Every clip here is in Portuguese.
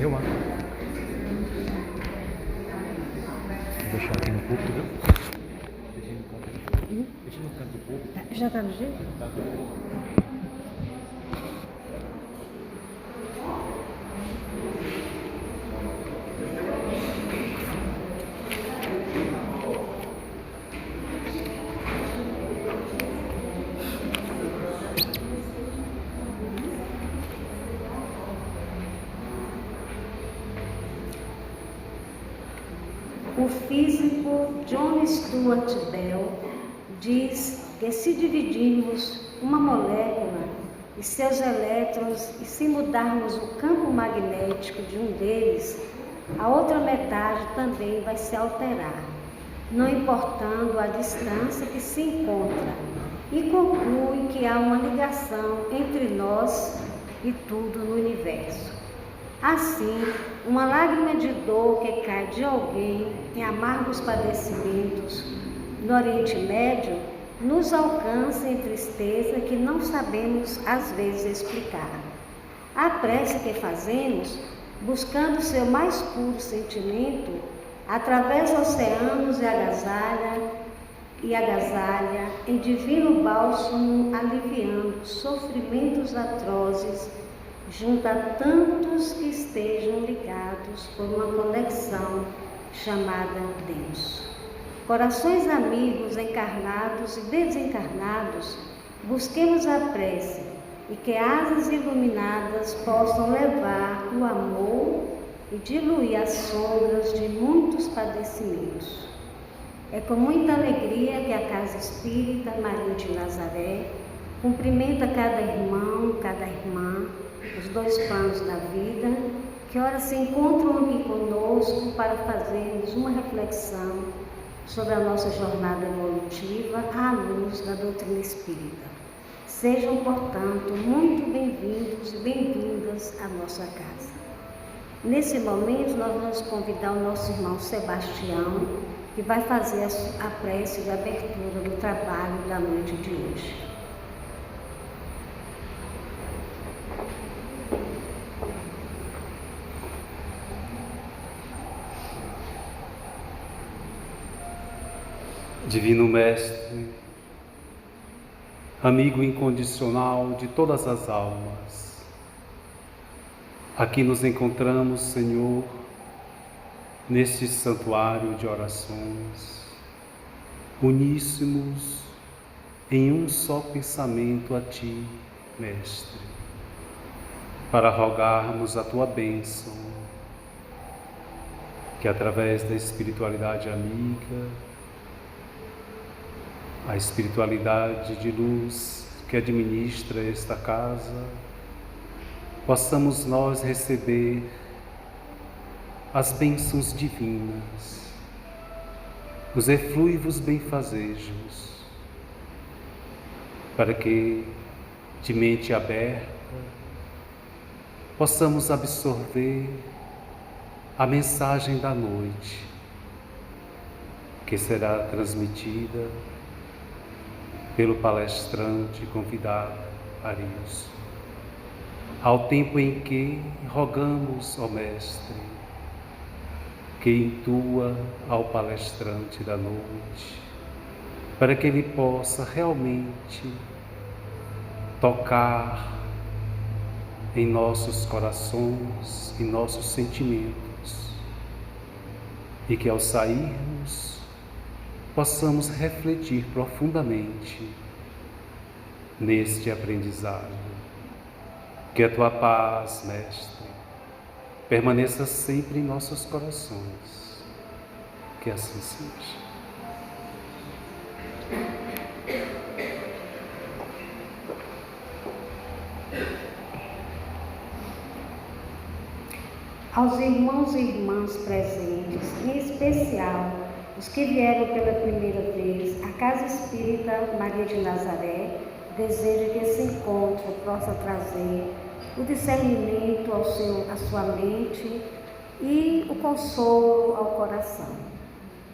Eu acho. Vou deixar aqui no púlpito, viu? Deixa no canto do púlpito. Já está no jeito? O físico John Stuart Bell diz que se dividirmos uma molécula e seus elétrons e se mudarmos o campo magnético de um deles, a outra metade também vai se alterar, não importando a distância que se encontra, e conclui que há uma ligação entre nós e tudo no universo. Assim, uma lágrima de dor que cai de alguém em amargos padecimentos no Oriente Médio nos alcança em tristeza que não sabemos às vezes explicar. A prece que fazemos, buscando seu mais puro sentimento, através oceanos e agasalha em divino bálsamo, aliviando sofrimentos atrozes, junto a tantos que estejam ligados por uma conexão chamada Deus. Corações amigos encarnados e desencarnados, busquemos a prece e que asas iluminadas possam levar o amor e diluir as sombras de muitos padecimentos. É com muita alegria que a Casa Espírita Maria de Nazaré cumprimenta cada irmão, cada irmã, os dois planos da vida, que ora se encontram aqui conosco para fazermos uma reflexão sobre a nossa jornada evolutiva à luz da doutrina espírita. Sejam, portanto, muito bem-vindos e bem-vindas à nossa casa. Nesse momento, nós vamos convidar o nosso irmão Sebastião, que vai fazer a prece de abertura do trabalho da noite de hoje. Divino Mestre, amigo incondicional de todas as almas, aqui nos encontramos, Senhor, neste santuário de orações, uníssimos em um só pensamento a Ti, Mestre, para rogarmos a Tua bênção, que através da espiritualidade amiga, a espiritualidade de luz que administra esta casa, possamos nós receber as bênçãos divinas, os efluivos benfazejos, para que, de mente aberta, possamos absorver a mensagem da noite, que será transmitida pelo palestrante convidado Arius, ao tempo em que rogamos ao Mestre que intua ao palestrante da noite, para que ele possa realmente tocar em nossos corações, em nossos sentimentos, e que ao sairmos possamos refletir profundamente neste aprendizado. Que a Tua paz, Mestre, permaneça sempre em nossos corações. Que assim seja. Aos irmãos e irmãs presentes, em especial os que vieram pela primeira vez à Casa Espírita Maria de Nazaré, desejo que esse encontro possa trazer o discernimento à sua mente e o consolo ao coração.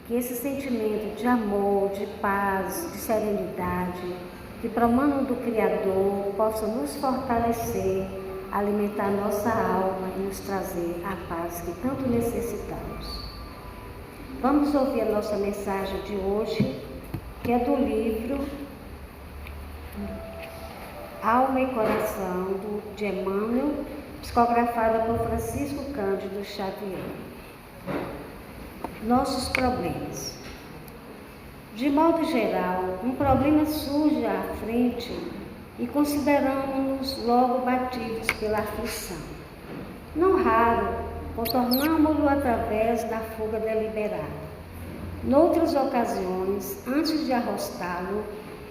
Que esse sentimento de amor, de paz, de serenidade, que promanam do Criador, possa nos fortalecer alimentar nossa alma e nos trazer a paz que tanto necessitamos. Vamos ouvir a nossa mensagem de hoje, que é do livro Alma e Coração, de Emmanuel, psicografada por Francisco Cândido Xavier. Nossos problemas. De modo geral, um problema surge à frente e consideramos-nos logo batidos pela aflição. Não raro, contornamo-lo através da fuga deliberada. Noutras ocasiões, antes de arrostá-lo,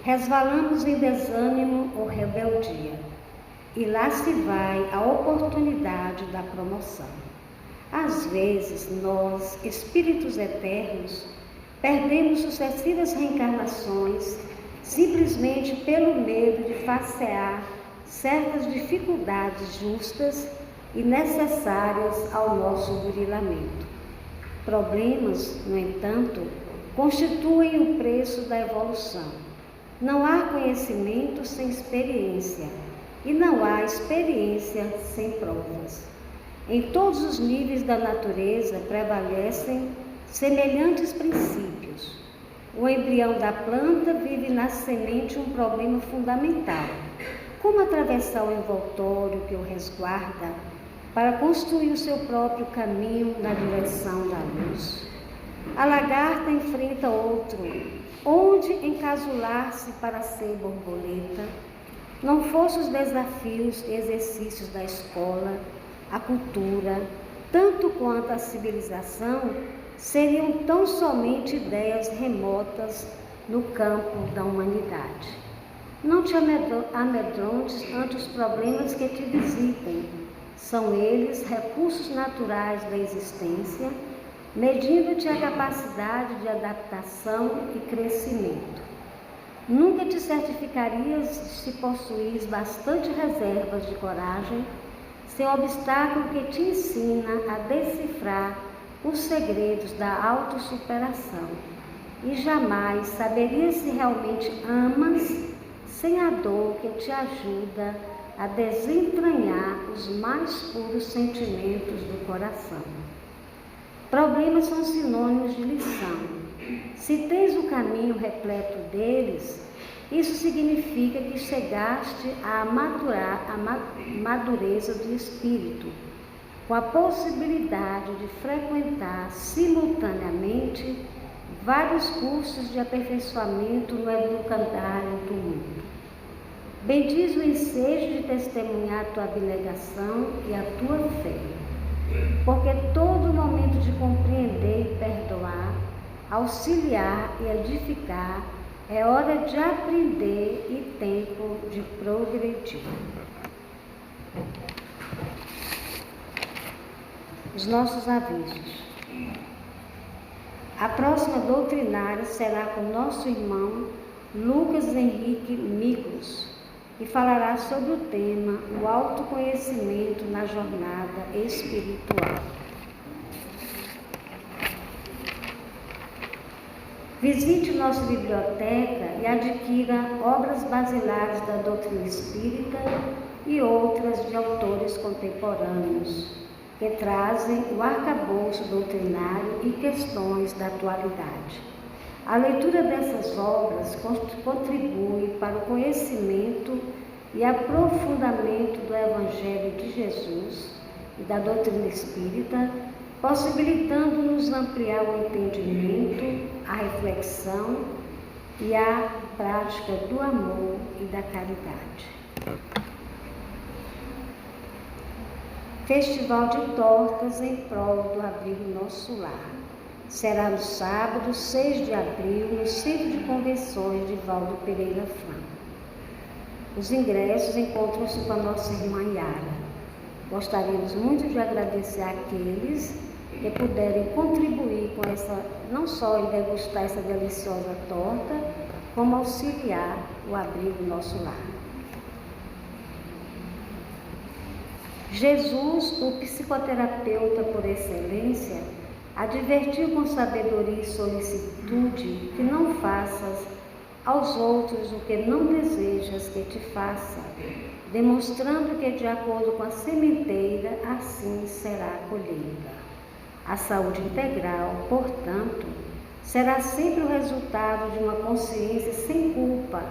resvalamos em desânimo ou rebeldia. E lá se vai a oportunidade da promoção. Às vezes, nós, espíritos eternos, perdemos sucessivas reencarnações simplesmente pelo medo de facear certas dificuldades justas e necessárias ao nosso burilamento. Problemas, no entanto, constituem o preço da evolução. Não há conhecimento sem experiência e não há experiência sem provas. Em todos os níveis da natureza prevalecem semelhantes princípios. O embrião da planta vive na semente um problema fundamental. Como atravessar o envoltório que o resguarda para construir o seu próprio caminho na direção da luz? A lagarta enfrenta outro. Onde encasular-se para ser borboleta? Não fossem os desafios e exercícios da escola, a cultura, tanto quanto a civilização, seriam tão somente ideias remotas no campo da humanidade. Não te amedrontes ante os problemas que te visitem. São eles recursos naturais da existência, medindo-te a capacidade de adaptação e crescimento. Nunca te certificarias se possuís bastante reservas de coragem, sem obstáculo que te ensina a decifrar os segredos da autossuperação, e jamais saberias se realmente amas sem a dor que te ajuda a desentranhar os mais puros sentimentos do coração. Problemas são sinônimos de lição. Se tens o caminho repleto deles, isso significa que chegaste a maturar a madureza do espírito, com a possibilidade de frequentar simultaneamente vários cursos de aperfeiçoamento no educandário do mundo. Bendiz o ensejo de testemunhar a tua abnegação e a tua fé, porque todo momento de compreender e perdoar, auxiliar e edificar é hora de aprender e tempo de progredir. Os nossos avisos. A próxima doutrinária será com nosso irmão Lucas Henrique Miklos, e falará sobre o tema o autoconhecimento na jornada espiritual. Visite nossa biblioteca e adquira obras basilares da doutrina espírita e outras de autores contemporâneos, que trazem o arcabouço doutrinário e questões da atualidade. A leitura dessas obras contribui para o conhecimento e aprofundamento do Evangelho de Jesus e da doutrina espírita, possibilitando-nos ampliar o entendimento, a reflexão e a prática do amor e da caridade. Festival de tortas em prol do abrigo Nosso Lar. Será no sábado, 6 de abril, no Centro de Convenções de Valdo Pereira Franco. Os ingressos encontram-se com a nossa irmã Yara. Gostaríamos muito de agradecer àqueles que puderem contribuir com essa, não só em degustar essa deliciosa torta, como auxiliar o abrigo Nosso Lar. Jesus, o psicoterapeuta por excelência, advertiu com sabedoria e solicitude que não faças aos outros o que não desejas que te faça. demonstrando que, de acordo com a sementeira, assim será a colheita. A saúde integral, portanto, será sempre o resultado de uma consciência sem culpa,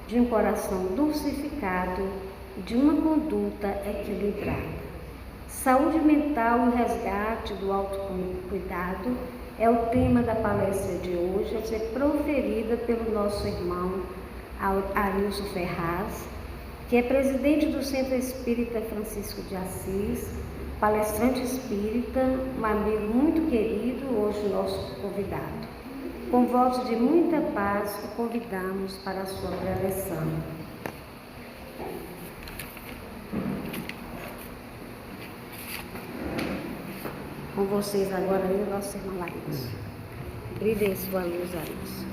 de um coração dulcificado e de uma conduta equilibrada. Saúde mental e resgate do autocuidado é o tema da palestra de hoje, a ser proferida pelo nosso irmão Arilson Ferraz, que é presidente do Centro Espírita Francisco de Assis, palestrante espírita, um amigo muito querido, hoje nosso convidado. Com votos de muita paz, o convidamos para a sua preleção. Com vocês agora, eu e nosso irmão Arilson. Brilhe sua luz, Arilson.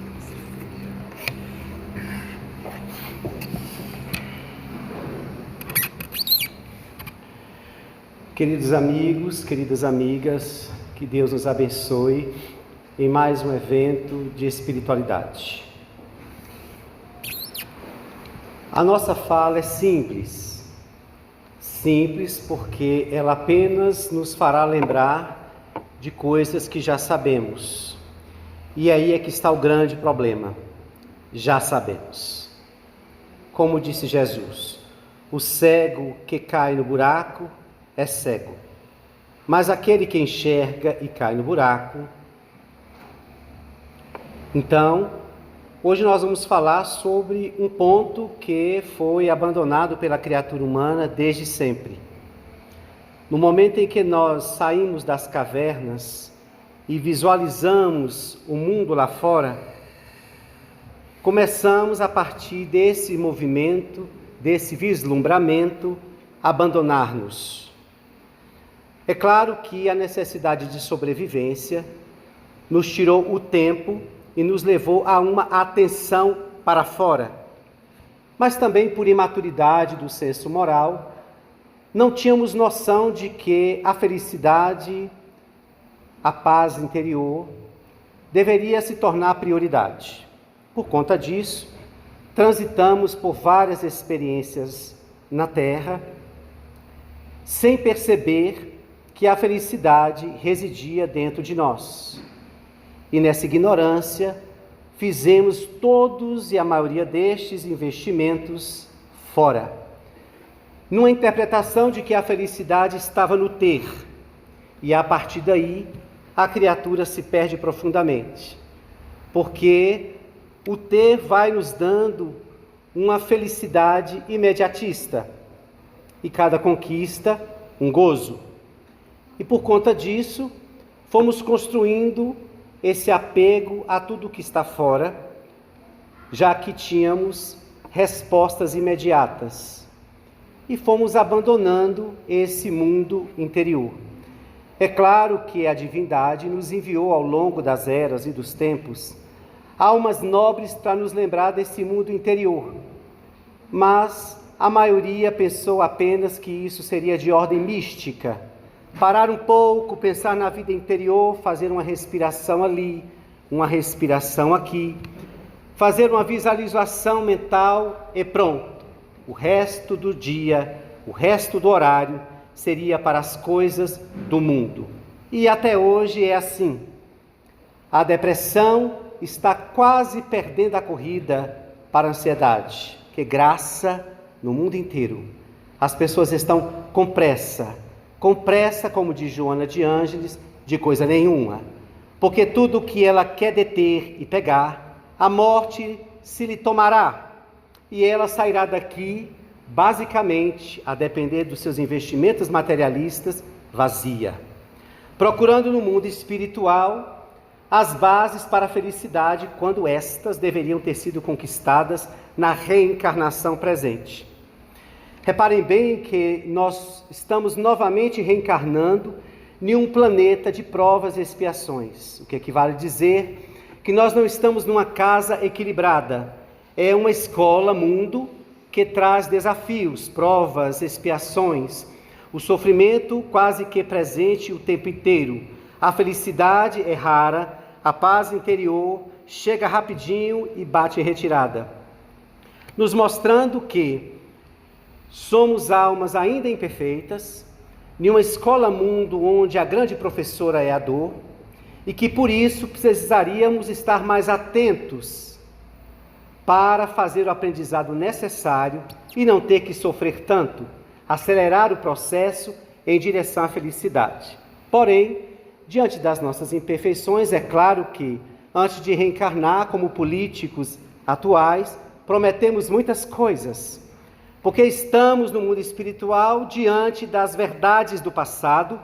Queridos amigos, queridas amigas, que Deus nos abençoe em mais um evento de espiritualidade. A nossa fala é simples porque ela apenas nos fará lembrar de coisas que já sabemos. E aí é que está o grande problema. Já sabemos. Como disse Jesus, o cego que cai no buraco é cego, mas aquele que enxerga e cai no buraco. Então, hoje nós vamos falar sobre um ponto que foi abandonado pela criatura humana desde sempre. No momento em que nós saímos das cavernas e visualizamos o mundo lá fora, começamos a partir desse movimento, desse vislumbramento, a abandonar-nos. É claro que a necessidade de sobrevivência nos tirou o tempo e nos levou a uma atenção para fora. Mas também por imaturidade do senso moral, não tínhamos noção de que a felicidade, a paz interior, deveria se tornar prioridade. Por conta disso, transitamos por várias experiências na Terra, sem perceber que a felicidade residia dentro de nós. E nessa ignorância, fizemos todos e a maioria destes investimentos fora, numa interpretação de que a felicidade estava no ter, e a partir daí a criatura se perde profundamente, porque o ter vai nos dando uma felicidade imediatista, e cada conquista um gozo. E por conta disso, fomos construindo esse apego a tudo que está fora, já que tínhamos respostas imediatas. E fomos abandonando esse mundo interior. É claro que a divindade nos enviou ao longo das eras e dos tempos almas nobres para nos lembrar desse mundo interior. Mas a maioria pensou apenas que isso seria de ordem mística. Parar um pouco, pensar na vida interior, fazer uma respiração ali, uma respiração aqui, fazer uma visualização mental e pronto. O resto do dia, o resto do horário seria para as coisas do mundo. E até hoje é assim. A depressão está quase perdendo a corrida para a ansiedade, que graça no mundo inteiro. As pessoas estão com pressa, como diz Joana de Ângeles, de coisa nenhuma. Porque tudo que ela quer deter e pegar, a morte se lhe tomará. E ela sairá daqui, basicamente, a depender dos seus investimentos materialistas, vazia. Procurando no mundo espiritual as bases para a felicidade, quando estas deveriam ter sido conquistadas na reencarnação presente. Reparem bem que nós estamos novamente reencarnando em um planeta de provas e expiações, o que equivale a dizer que nós não estamos numa casa equilibrada. É uma escola, mundo, que traz desafios, provas, expiações, o sofrimento quase que presente o tempo inteiro. A felicidade é rara, a paz interior chega rapidinho e bate em retirada, nos mostrando que Somos almas ainda imperfeitas, em uma escola-mundo onde a grande professora é a dor, e que por isso precisaríamos estar mais atentos para fazer o aprendizado necessário e não ter que sofrer tanto, acelerar o processo em direção à felicidade. Porém, diante das nossas imperfeições, é claro que, antes de reencarnar como políticos atuais, prometemos muitas coisas, porque estamos no mundo espiritual diante das verdades do passado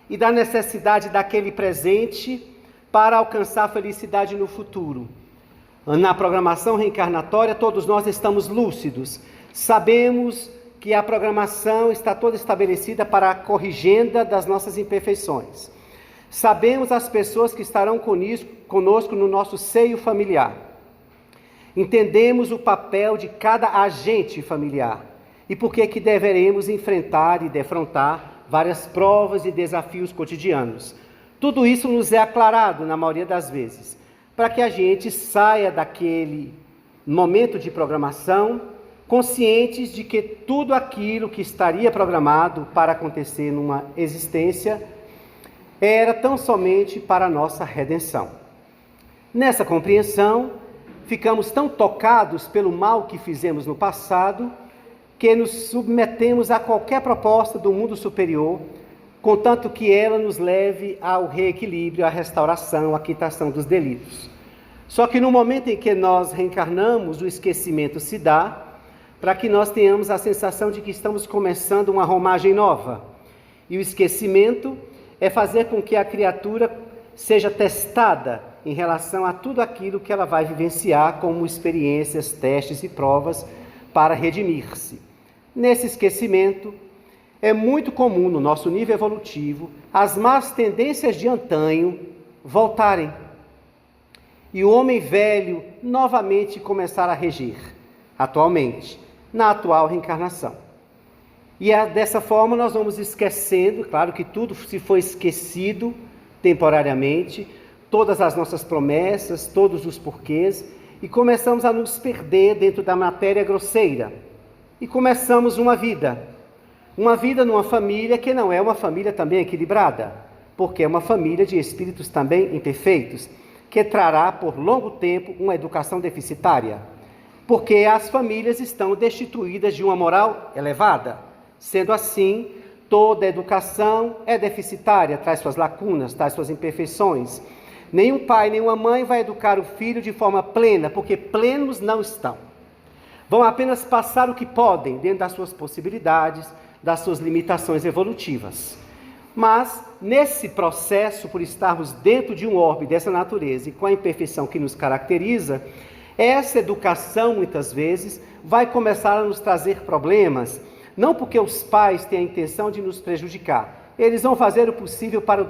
e da necessidade daquele presente para alcançar a felicidade no futuro. Na programação reencarnatória, todos nós estamos lúcidos, sabemos que a programação está toda estabelecida para a corrigenda das nossas imperfeições. Sabemos as pessoas que estarão conosco no nosso seio familiar. Entendemos o papel de cada agente familiar e por que deveremos enfrentar e defrontar várias provas e desafios cotidianos. Tudo isso nos é aclarado na maioria das vezes, para que a gente saia daquele momento de programação conscientes de que tudo aquilo que estaria programado para acontecer numa existência era tão somente para a nossa redenção. Nessa compreensão, ficamos tão tocados pelo mal que fizemos no passado, que nos submetemos a qualquer proposta do mundo superior, contanto que ela nos leve ao reequilíbrio, à restauração, à quitação dos delitos. Só que no momento em que nós reencarnamos, o esquecimento se dá, para que nós tenhamos a sensação de que estamos começando uma romagem nova. E o esquecimento é fazer com que a criatura seja testada em relação a tudo aquilo que ela vai vivenciar como experiências, testes e provas para redimir-se. Nesse esquecimento, é muito comum no nosso nível evolutivo as más tendências de antanho voltarem e o homem velho novamente começar a regir, atualmente, na atual reencarnação. E dessa forma nós vamos esquecendo, claro que tudo se foi esquecido temporariamente, todas as nossas promessas, todos os porquês, e começamos a nos perder dentro da matéria grosseira. E começamos uma vida numa família que não é uma família também equilibrada, porque é uma família de espíritos também imperfeitos, que trará por longo tempo uma educação deficitária, porque as famílias estão destituídas de uma moral elevada. Sendo assim, toda educação é deficitária, traz suas lacunas, traz suas imperfeições. Nenhum pai, nenhuma mãe vai educar o filho de forma plena, porque plenos não estão. Vão apenas passar o que podem, dentro das suas possibilidades, das suas limitações evolutivas. Mas, nesse processo, por estarmos dentro de um orbe dessa natureza e com a imperfeição que nos caracteriza, essa educação, muitas vezes, vai começar a nos trazer problemas, não porque os pais têm a intenção de nos prejudicar. Eles vão fazer o possível para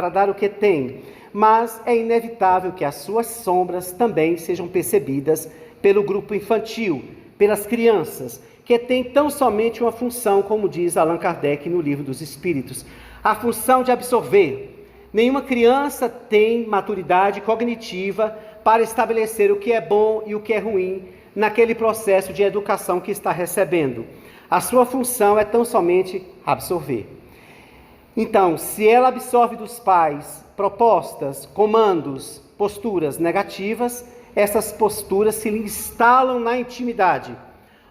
dar o que têm, mas é inevitável que as suas sombras também sejam percebidas pelo grupo infantil, pelas crianças, que têm tão somente uma função, como diz Allan Kardec no Livro dos Espíritos, a função de absorver. Nenhuma criança tem maturidade cognitiva para estabelecer o que é bom e o que é ruim naquele processo de educação que está recebendo. A sua função é tão somente absorver. Então, se ela absorve dos pais propostas, comandos, posturas negativas, essas posturas se lhe instalam na intimidade,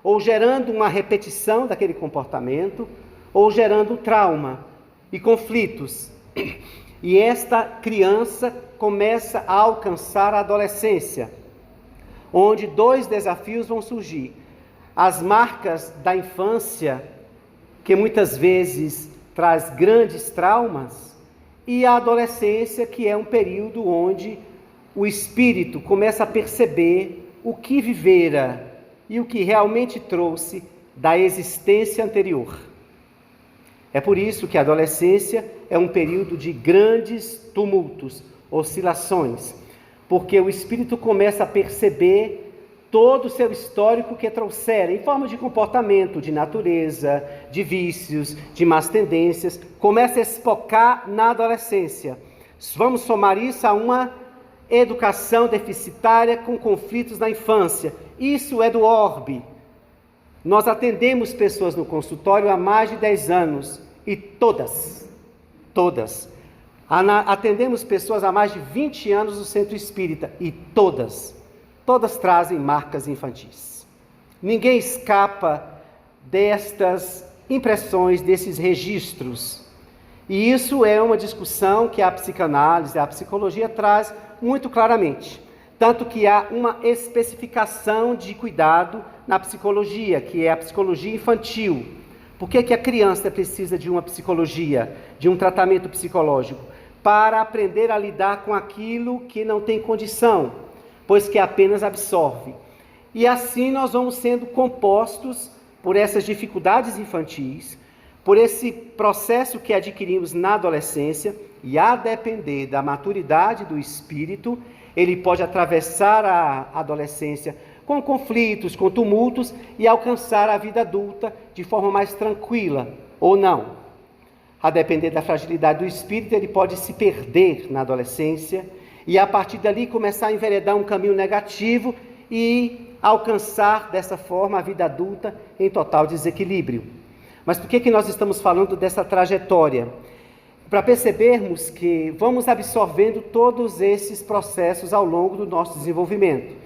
ou gerando uma repetição daquele comportamento, ou gerando trauma e conflitos. E esta criança começa a alcançar a adolescência, onde dois desafios vão surgir. As marcas da infância, que muitas vezes traz grandes traumas, e a adolescência, que é um período onde o espírito começa a perceber o que vivera e o que realmente trouxe da existência anterior. É por isso que a adolescência é um período de grandes tumultos, oscilações, porque o espírito começa a perceber todo o seu histórico que trouxera, em forma de comportamento, de natureza, de vícios, de más tendências, começa a espocar na adolescência. Vamos somar isso a uma educação deficitária com conflitos na infância. Isso é do orbe. Nós atendemos pessoas no consultório há mais de 10 anos e todas, atendemos pessoas há mais de 20 anos no centro espírita e todas trazem marcas infantis. Ninguém escapa destas impressões, desses registros. E isso é uma discussão que a psicanálise, a psicologia traz muito claramente. Tanto que há uma especificação de cuidado na psicologia, que é a psicologia infantil. Por que a criança precisa de uma psicologia, de um tratamento psicológico? Para aprender a lidar com aquilo que não tem condição, pois que apenas absorve. E assim nós vamos sendo compostos por essas dificuldades infantis, por esse processo que adquirimos na adolescência, e a depender da maturidade do espírito, ele pode atravessar a adolescência com conflitos, com tumultos, e alcançar a vida adulta de forma mais tranquila, ou não. A depender da fragilidade do espírito, ele pode se perder na adolescência, e a partir dali começar a enveredar um caminho negativo e alcançar dessa forma a vida adulta em total desequilíbrio. Mas por que nós estamos falando dessa trajetória? Para percebermos que vamos absorvendo todos esses processos ao longo do nosso desenvolvimento.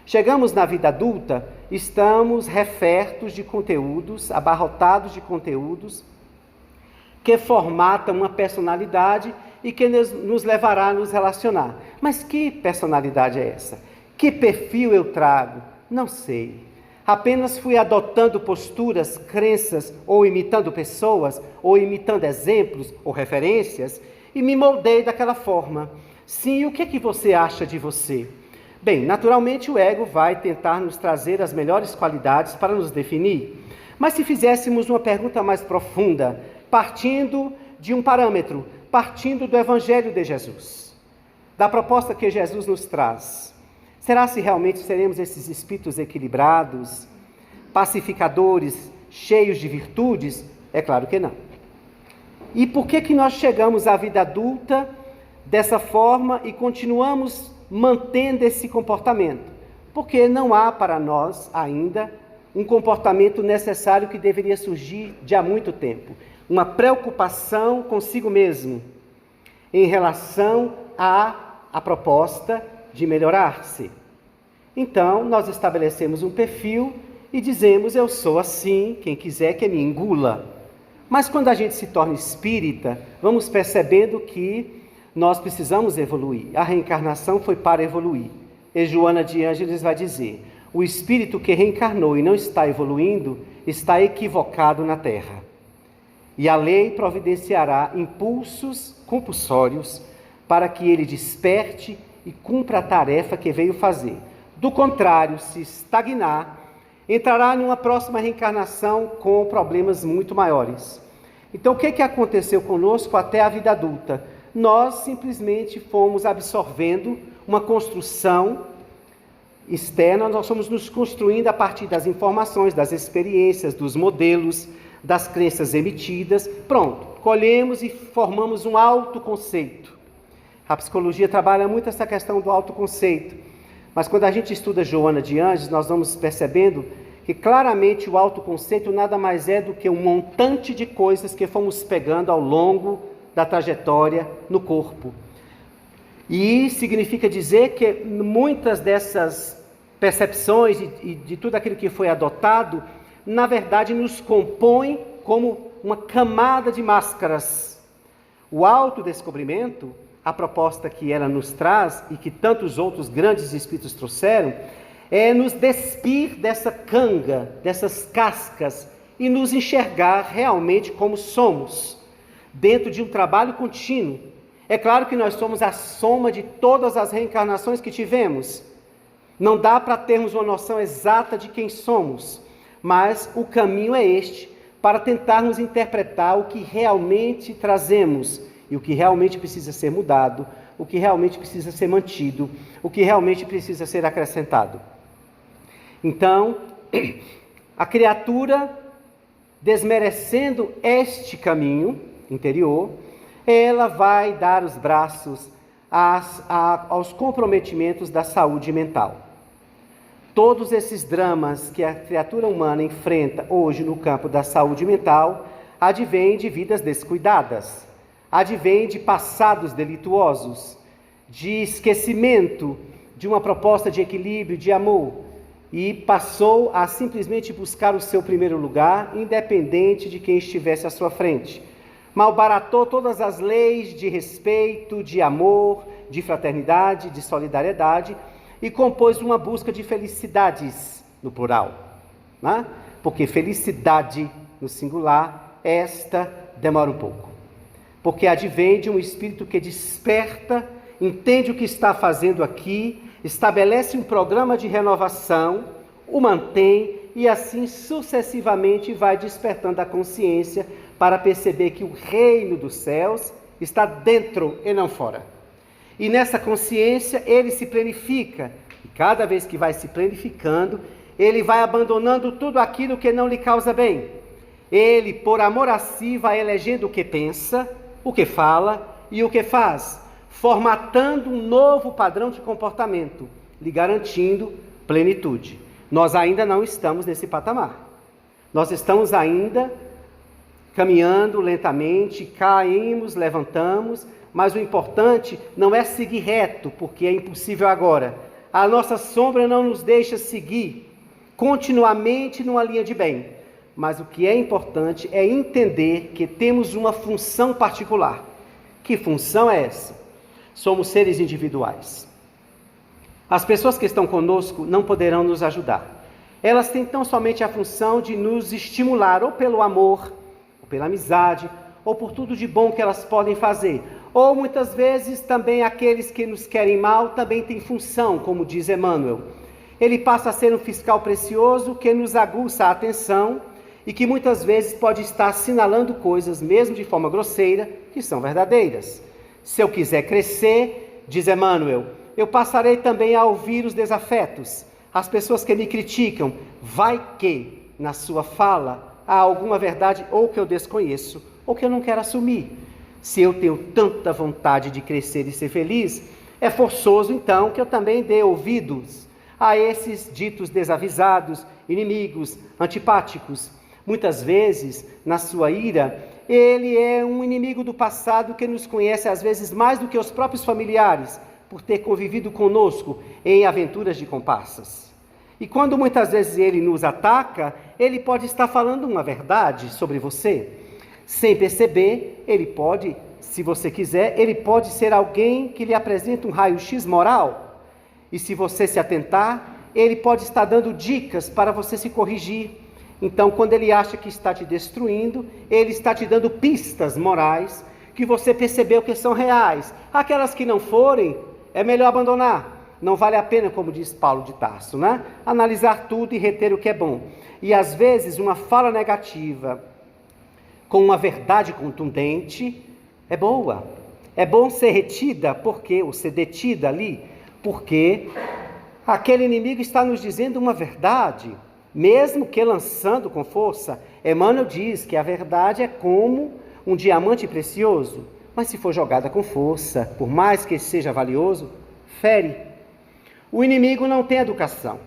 Chegamos na vida adulta, estamos refertos de conteúdos, abarrotados de conteúdos, que formatam uma personalidade e que nos levará a nos relacionar. Mas que personalidade é essa? Que perfil eu trago? Não sei. Apenas fui adotando posturas, crenças, ou imitando pessoas, ou imitando exemplos ou referências, e me moldei daquela forma. Sim, e o que você acha de você? Bem, naturalmente o ego vai tentar nos trazer as melhores qualidades para nos definir. Mas se fizéssemos uma pergunta mais profunda, partindo de um parâmetro, partindo do Evangelho de Jesus, da proposta que Jesus nos traz, será se realmente seremos esses espíritos equilibrados, pacificadores, cheios de virtudes? É claro que não. E por que nós chegamos à vida adulta dessa forma e continuamos mantendo esse comportamento? Porque não há para nós ainda um comportamento necessário que deveria surgir de há muito tempo. Uma preocupação consigo mesmo em relação à proposta de melhorar-se. Então, nós estabelecemos um perfil e dizemos, eu sou assim, quem quiser que me engula. Mas quando a gente se torna espírita, vamos percebendo que nós precisamos evoluir. A reencarnação foi para evoluir. E Joana de Ângeles vai dizer, o espírito que reencarnou e não está evoluindo, está equivocado na Terra. E a lei providenciará impulsos compulsórios para que ele desperte e cumpra a tarefa que veio fazer. Do contrário, se estagnar, entrará numa próxima reencarnação com problemas muito maiores. Então, o que aconteceu conosco até a vida adulta? Nós simplesmente fomos absorvendo uma construção externa, nós fomos nos construindo a partir das informações, das experiências, dos modelos, das crenças emitidas. Pronto, colhemos e formamos um autoconceito. A psicologia trabalha muito essa questão do autoconceito. Mas quando a gente estuda Joana de Ângeles, nós vamos percebendo que claramente o autoconceito nada mais é do que um montante de coisas que fomos pegando ao longo da trajetória no corpo. E significa dizer que muitas dessas percepções e de tudo aquilo que foi adotado, na verdade nos compõe como uma camada de máscaras. O autodescobrimento, a proposta que ela nos traz e que tantos outros grandes espíritos trouxeram, é nos despir dessa canga, dessas cascas e nos enxergar realmente como somos, dentro de um trabalho contínuo. É claro que nós somos a soma de todas as reencarnações que tivemos. Não dá para termos uma noção exata de quem somos, mas o caminho é este, para tentarmos interpretar o que realmente trazemos e o que realmente precisa ser mudado, o que realmente precisa ser mantido, o que realmente precisa ser acrescentado. Então, a criatura, desmerecendo este caminho interior, ela vai dar os braços aos comprometimentos da saúde mental. Todos esses dramas que a criatura humana enfrenta hoje no campo da saúde mental advêm de vidas descuidadas, advêm de passados delituosos, de esquecimento de uma proposta de equilíbrio, de amor, e passou a simplesmente buscar o seu primeiro lugar, independente de quem estivesse à sua frente. Malbaratou todas as leis de respeito, de amor, de fraternidade, de solidariedade, e compôs uma busca de felicidades, no plural, né? Porque felicidade, no singular, esta demora um pouco. Porque advém de um espírito que desperta, entende o que está fazendo aqui, estabelece um programa de renovação, o mantém e assim sucessivamente vai despertando a consciência para perceber que o reino dos céus está dentro e não fora. E nessa consciência ele se planifica, e cada vez que vai se planificando, ele vai abandonando tudo aquilo que não lhe causa bem. Ele, por amor a si, vai elegendo o que pensa, o que fala e o que faz, formatando um novo padrão de comportamento, lhe garantindo plenitude. Nós ainda não estamos nesse patamar. Nós estamos ainda caminhando lentamente, caímos, levantamos, mas o importante não é seguir reto, porque é impossível agora. A nossa sombra não nos deixa seguir continuamente numa linha de bem. Mas o que é importante é entender que temos uma função particular. Que função é essa? Somos seres individuais. As pessoas que estão conosco não poderão nos ajudar. Elas têm tão somente a função de nos estimular, ou pelo amor, ou pela amizade, ou por tudo de bom que elas podem fazer. Ou muitas vezes também aqueles que nos querem mal também têm função, como diz Emmanuel. Ele passa a ser um fiscal precioso que nos aguça a atenção e que muitas vezes pode estar assinalando coisas, mesmo de forma grosseira, que são verdadeiras. Se eu quiser crescer, diz Emmanuel, eu passarei também a ouvir os desafetos, as pessoas que me criticam. Vai que, na sua fala, há alguma verdade ou que eu desconheço, ou que eu não quero assumir. Se eu tenho tanta vontade de crescer e ser feliz, é forçoso então que eu também dê ouvidos a esses ditos desavisados, inimigos, antipáticos. Muitas vezes, na sua ira, ele é um inimigo do passado que nos conhece às vezes mais do que os próprios familiares, por ter convivido conosco em aventuras de comparsas. E quando muitas vezes ele nos ataca, ele pode estar falando uma verdade sobre você. Sem perceber, ele pode, se você quiser, ele pode ser alguém que lhe apresenta um raio-x moral. E se você se atentar, ele pode estar dando dicas para você se corrigir. Então, quando ele acha que está te destruindo, ele está te dando pistas morais que você percebeu que são reais. Aquelas que não forem, é melhor abandonar. Não vale a pena, como diz Paulo de Tarso, né? Analisar tudo e reter o que é bom. E às vezes uma fala negativa com uma verdade contundente é boa. É bom ser retida, porque, ou ser detida ali, porque aquele inimigo está nos dizendo uma verdade, mesmo que lançando com força. Emmanuel diz que a verdade é como um diamante precioso, mas se for jogada com força, por mais que seja valioso, fere. O inimigo não tem educação.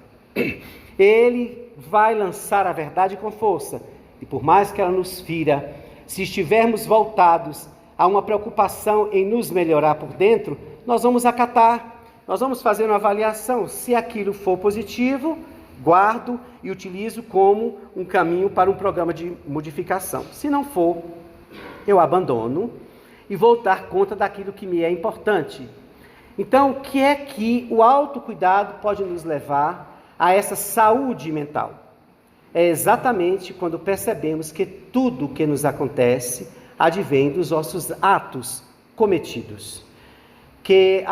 Ele vai lançar a verdade com força, e por mais que ela nos fira, se estivermos voltados a uma preocupação em nos melhorar por dentro, nós vamos acatar, nós vamos fazer uma avaliação. Se aquilo for positivo, guardo e utilizo como um caminho para um programa de modificação. Se não for, eu abandono e vou dar conta daquilo que me é importante. Então, o que é que o autocuidado pode nos levar a essa saúde mental? É exatamente quando percebemos que tudo o que nos acontece advém dos nossos atos cometidos. Que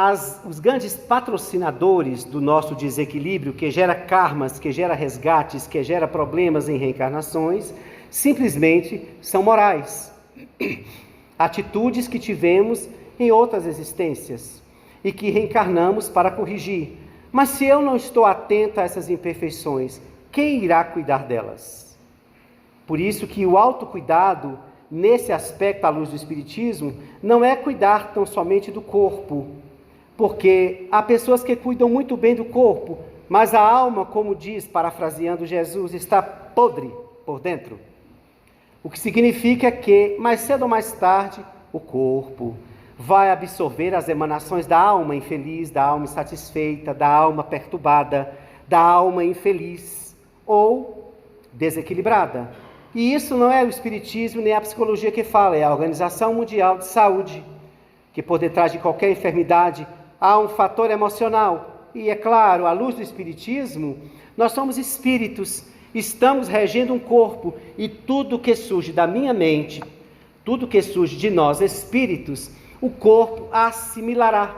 os grandes patrocinadores do nosso desequilíbrio, que gera karmas, que gera resgates, que gera problemas em reencarnações, simplesmente são morais. Atitudes que tivemos em outras existências e que reencarnamos para corrigir. Mas se eu não estou atento a essas imperfeições, quem irá cuidar delas? Por isso que o autocuidado, nesse aspecto à luz do Espiritismo, não é cuidar tão somente do corpo, porque há pessoas que cuidam muito bem do corpo, mas a alma, como diz, parafraseando Jesus, está podre por dentro. O que significa que, mais cedo ou mais tarde, o corpo vai absorver as emanações da alma infeliz, da alma insatisfeita, da alma perturbada, da alma infeliz ou desequilibrada. E isso não é o Espiritismo nem a psicologia que fala, é a Organização Mundial de Saúde, que por detrás de qualquer enfermidade há um fator emocional. E é claro, à luz do Espiritismo, nós somos espíritos, estamos regendo um corpo, e tudo que surge da minha mente, tudo que surge de nós espíritos, o corpo assimilará.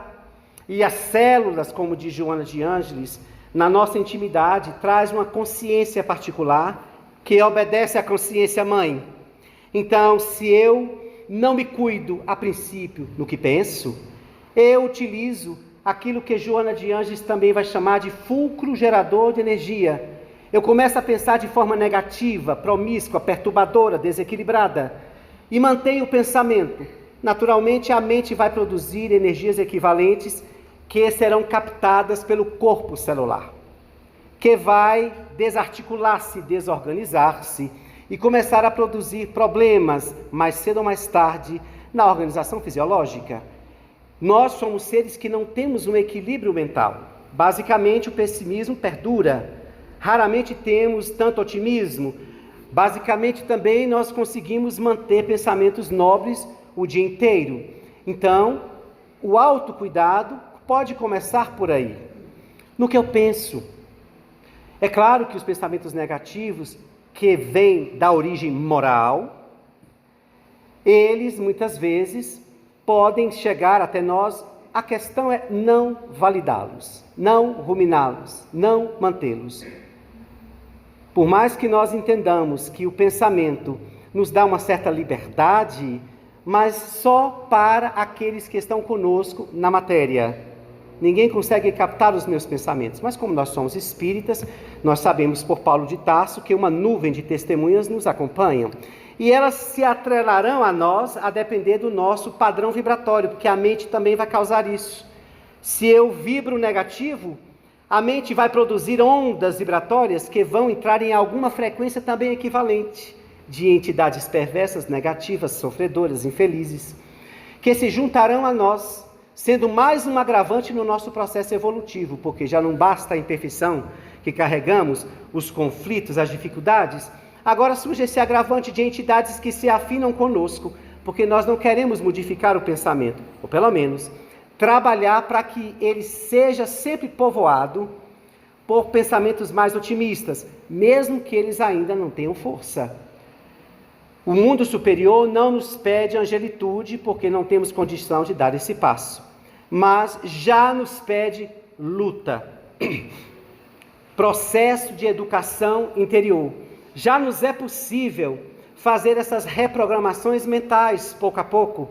E as células, como diz Joana de Ângeles, na nossa intimidade, traz uma consciência particular que obedece à consciência mãe. Então, se eu não me cuido a princípio no que penso, eu utilizo aquilo que Joana de Ângeles também vai chamar de fulcro gerador de energia. Eu começo a pensar de forma negativa, promíscua, perturbadora, desequilibrada, e mantenho o pensamento. Naturalmente, a mente vai produzir energias equivalentes que serão captadas pelo corpo celular, que vai desarticular-se, desorganizar-se e começar a produzir problemas, mais cedo ou mais tarde, na organização fisiológica. Nós somos seres que não temos um equilíbrio mental. Basicamente, o pessimismo perdura. Raramente temos tanto otimismo. Basicamente, também nós conseguimos manter pensamentos nobres o dia inteiro. Então, o autocuidado pode começar por aí. No que eu penso. É claro que os pensamentos negativos, que vêm da origem moral, eles muitas vezes podem chegar até nós. A questão é não validá-los, não ruminá-los, não mantê-los. Por mais que nós entendamos que o pensamento nos dá uma certa liberdade, mas só para aqueles que estão conosco na matéria. Ninguém consegue captar os meus pensamentos, mas como nós somos espíritas, nós sabemos por Paulo de Tarso que uma nuvem de testemunhas nos acompanham. E elas se atrelarão a nós a depender do nosso padrão vibratório, porque a mente também vai causar isso. Se eu vibro negativo, a mente vai produzir ondas vibratórias que vão entrar em alguma frequência também equivalente, de entidades perversas, negativas, sofredoras, infelizes, que se juntarão a nós, sendo mais um agravante no nosso processo evolutivo, porque já não basta a imperfeição que carregamos, os conflitos, as dificuldades, agora surge esse agravante de entidades que se afinam conosco, porque nós não queremos modificar o pensamento, ou pelo menos trabalhar para que ele seja sempre povoado por pensamentos mais otimistas, mesmo que eles ainda não tenham força. O mundo superior não nos pede angelitude, porque não temos condição de dar esse passo, mas já nos pede luta, processo de educação interior. Já nos é possível fazer essas reprogramações mentais, pouco a pouco.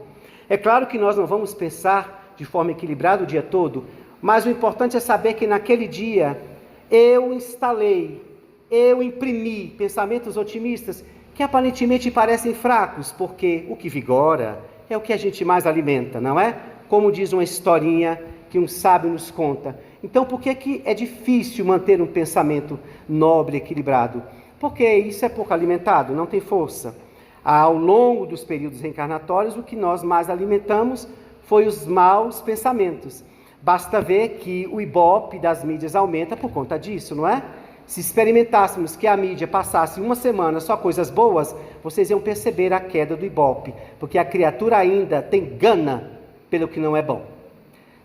É claro que nós não vamos pensar de forma equilibrada o dia todo, mas o importante é saber que naquele dia eu instalei, eu imprimi pensamentos otimistas que aparentemente parecem fracos, porque o que vigora é o que a gente mais alimenta, não é? Como diz uma historinha que um sábio nos conta. Então, por que é difícil manter um pensamento nobre, equilibrado? Porque isso é pouco alimentado, não tem força. Ao longo dos períodos reencarnatórios, o que nós mais alimentamos foi os maus pensamentos. Basta ver que o Ibope das mídias aumenta por conta disso, não é? Se experimentássemos que a mídia passasse uma semana só coisas boas, vocês iam perceber a queda do Ibope, porque a criatura ainda tem gana pelo que não é bom,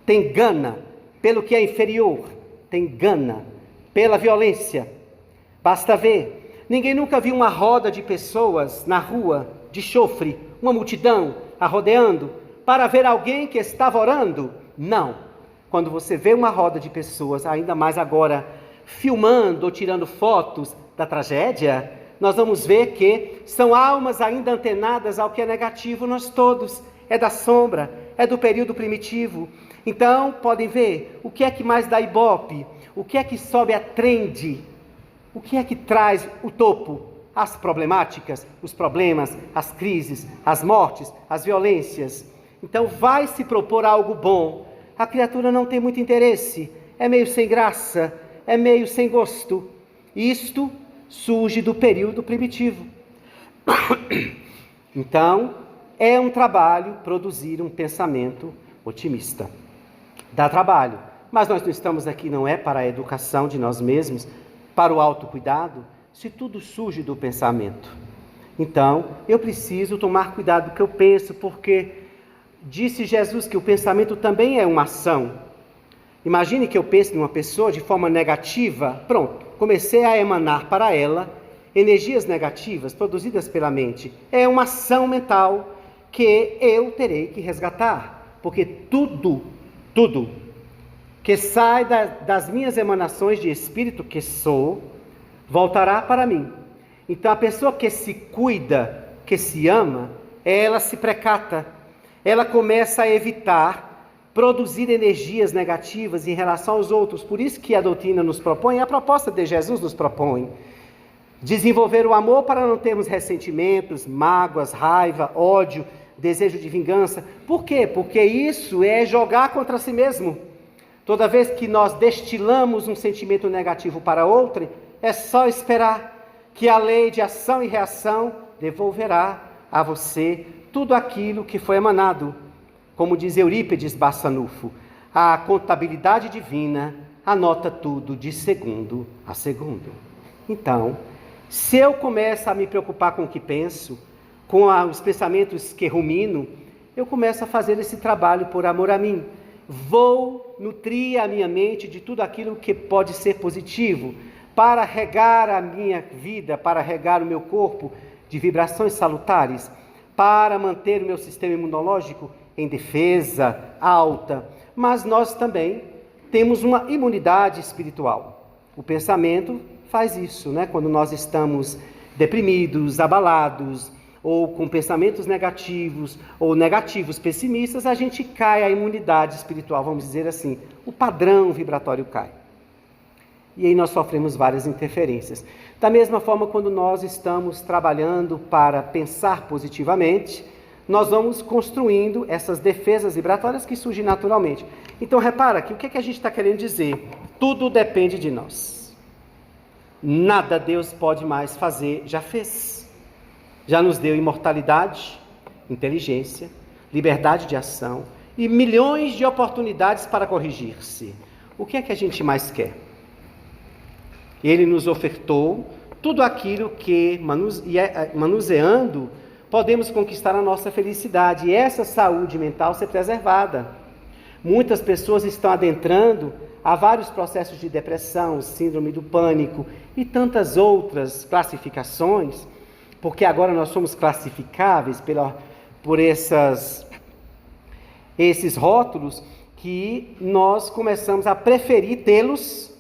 tem gana pelo que é inferior, tem gana pela violência. Basta ver. Ninguém nunca viu uma roda de pessoas na rua, de chofre, uma multidão arrodeando, para ver alguém que estava orando? Não. Quando você vê uma roda de pessoas, ainda mais agora, filmando ou tirando fotos da tragédia, nós vamos ver que são almas ainda antenadas ao que é negativo, nós todos. É da sombra, é do período primitivo. Então, podem ver, o que é que mais dá ibope? O que é que sobe a trend? O que é que traz o topo? As problemáticas, os problemas, as crises, as mortes, as violências. Então, vai se propor algo bom. A criatura não tem muito interesse, é meio sem graça, é meio sem gosto. Isto surge do período primitivo. Então, é um trabalho produzir um pensamento otimista. Dá trabalho, mas nós não estamos aqui, não é para a educação de nós mesmos, para o autocuidado, se tudo surge do pensamento. Então, eu preciso tomar cuidado com o que eu penso, porque disse Jesus que o pensamento também é uma ação. Imagine que eu pense numa pessoa de forma negativa, pronto, comecei a emanar para ela energias negativas produzidas pela mente. É uma ação mental que eu terei que resgatar, porque tudo que sai das minhas emanações de espírito que sou, voltará para mim. Então a pessoa que se cuida, que se ama, ela se precata, ela começa a evitar produzir energias negativas em relação aos outros. Por isso que a doutrina nos propõe, a proposta de Jesus nos propõe, desenvolver o amor para não termos ressentimentos, mágoas, raiva, ódio, desejo de vingança. Por quê? Porque isso é jogar contra si mesmo. Toda vez que nós destilamos um sentimento negativo para outro, é só esperar que a lei de ação e reação devolverá a você tudo aquilo que foi emanado. Como diz Eurípides Bassanufo, a contabilidade divina anota tudo de segundo a segundo. Então, se eu começo a me preocupar com o que penso, com os pensamentos que rumino, eu começo a fazer esse trabalho por amor a mim. Vou nutrir a minha mente de tudo aquilo que pode ser positivo, para regar a minha vida, para regar o meu corpo de vibrações salutares, para manter o meu sistema imunológico em defesa alta. Mas nós também temos uma imunidade espiritual. O pensamento faz isso, né? Quando nós estamos deprimidos, abalados, ou com pensamentos negativos, ou negativos pessimistas, a gente cai a imunidade espiritual, vamos dizer assim, o padrão vibratório cai. E aí nós sofremos várias interferências. Da mesma forma, quando nós estamos trabalhando para pensar positivamente, nós vamos construindo essas defesas vibratórias que surgem naturalmente. Então repara que o que a gente está querendo dizer? Tudo depende de nós. Nada Deus pode mais fazer, já fez. Já nos deu imortalidade, inteligência, liberdade de ação e milhões de oportunidades para corrigir-se. O que a gente mais quer? Ele nos ofertou tudo aquilo que, manuseando, podemos conquistar a nossa felicidade e essa saúde mental ser preservada. Muitas pessoas estão adentrando a vários processos de depressão, síndrome do pânico e tantas outras classificações, porque agora nós somos classificáveis por esses rótulos que nós começamos a preferir tê-los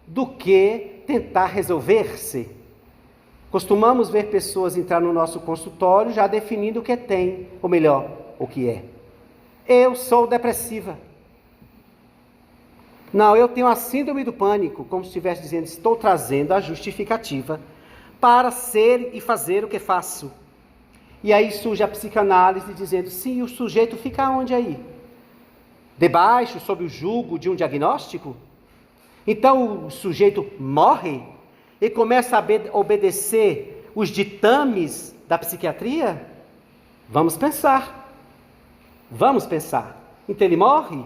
do que tentar resolver-se. Costumamos ver pessoas entrar no nosso consultório já definindo o que tem, ou melhor, o que é. Eu sou depressiva. Não, eu tenho a síndrome do pânico, como se estivesse dizendo, estou trazendo a justificativa para ser e fazer o que faço. E aí surge a psicanálise dizendo, sim, o sujeito fica onde aí? Debaixo, sob o jugo de um diagnóstico? Então o sujeito morre e começa a obedecer os ditames da psiquiatria? Vamos pensar. Então ele morre?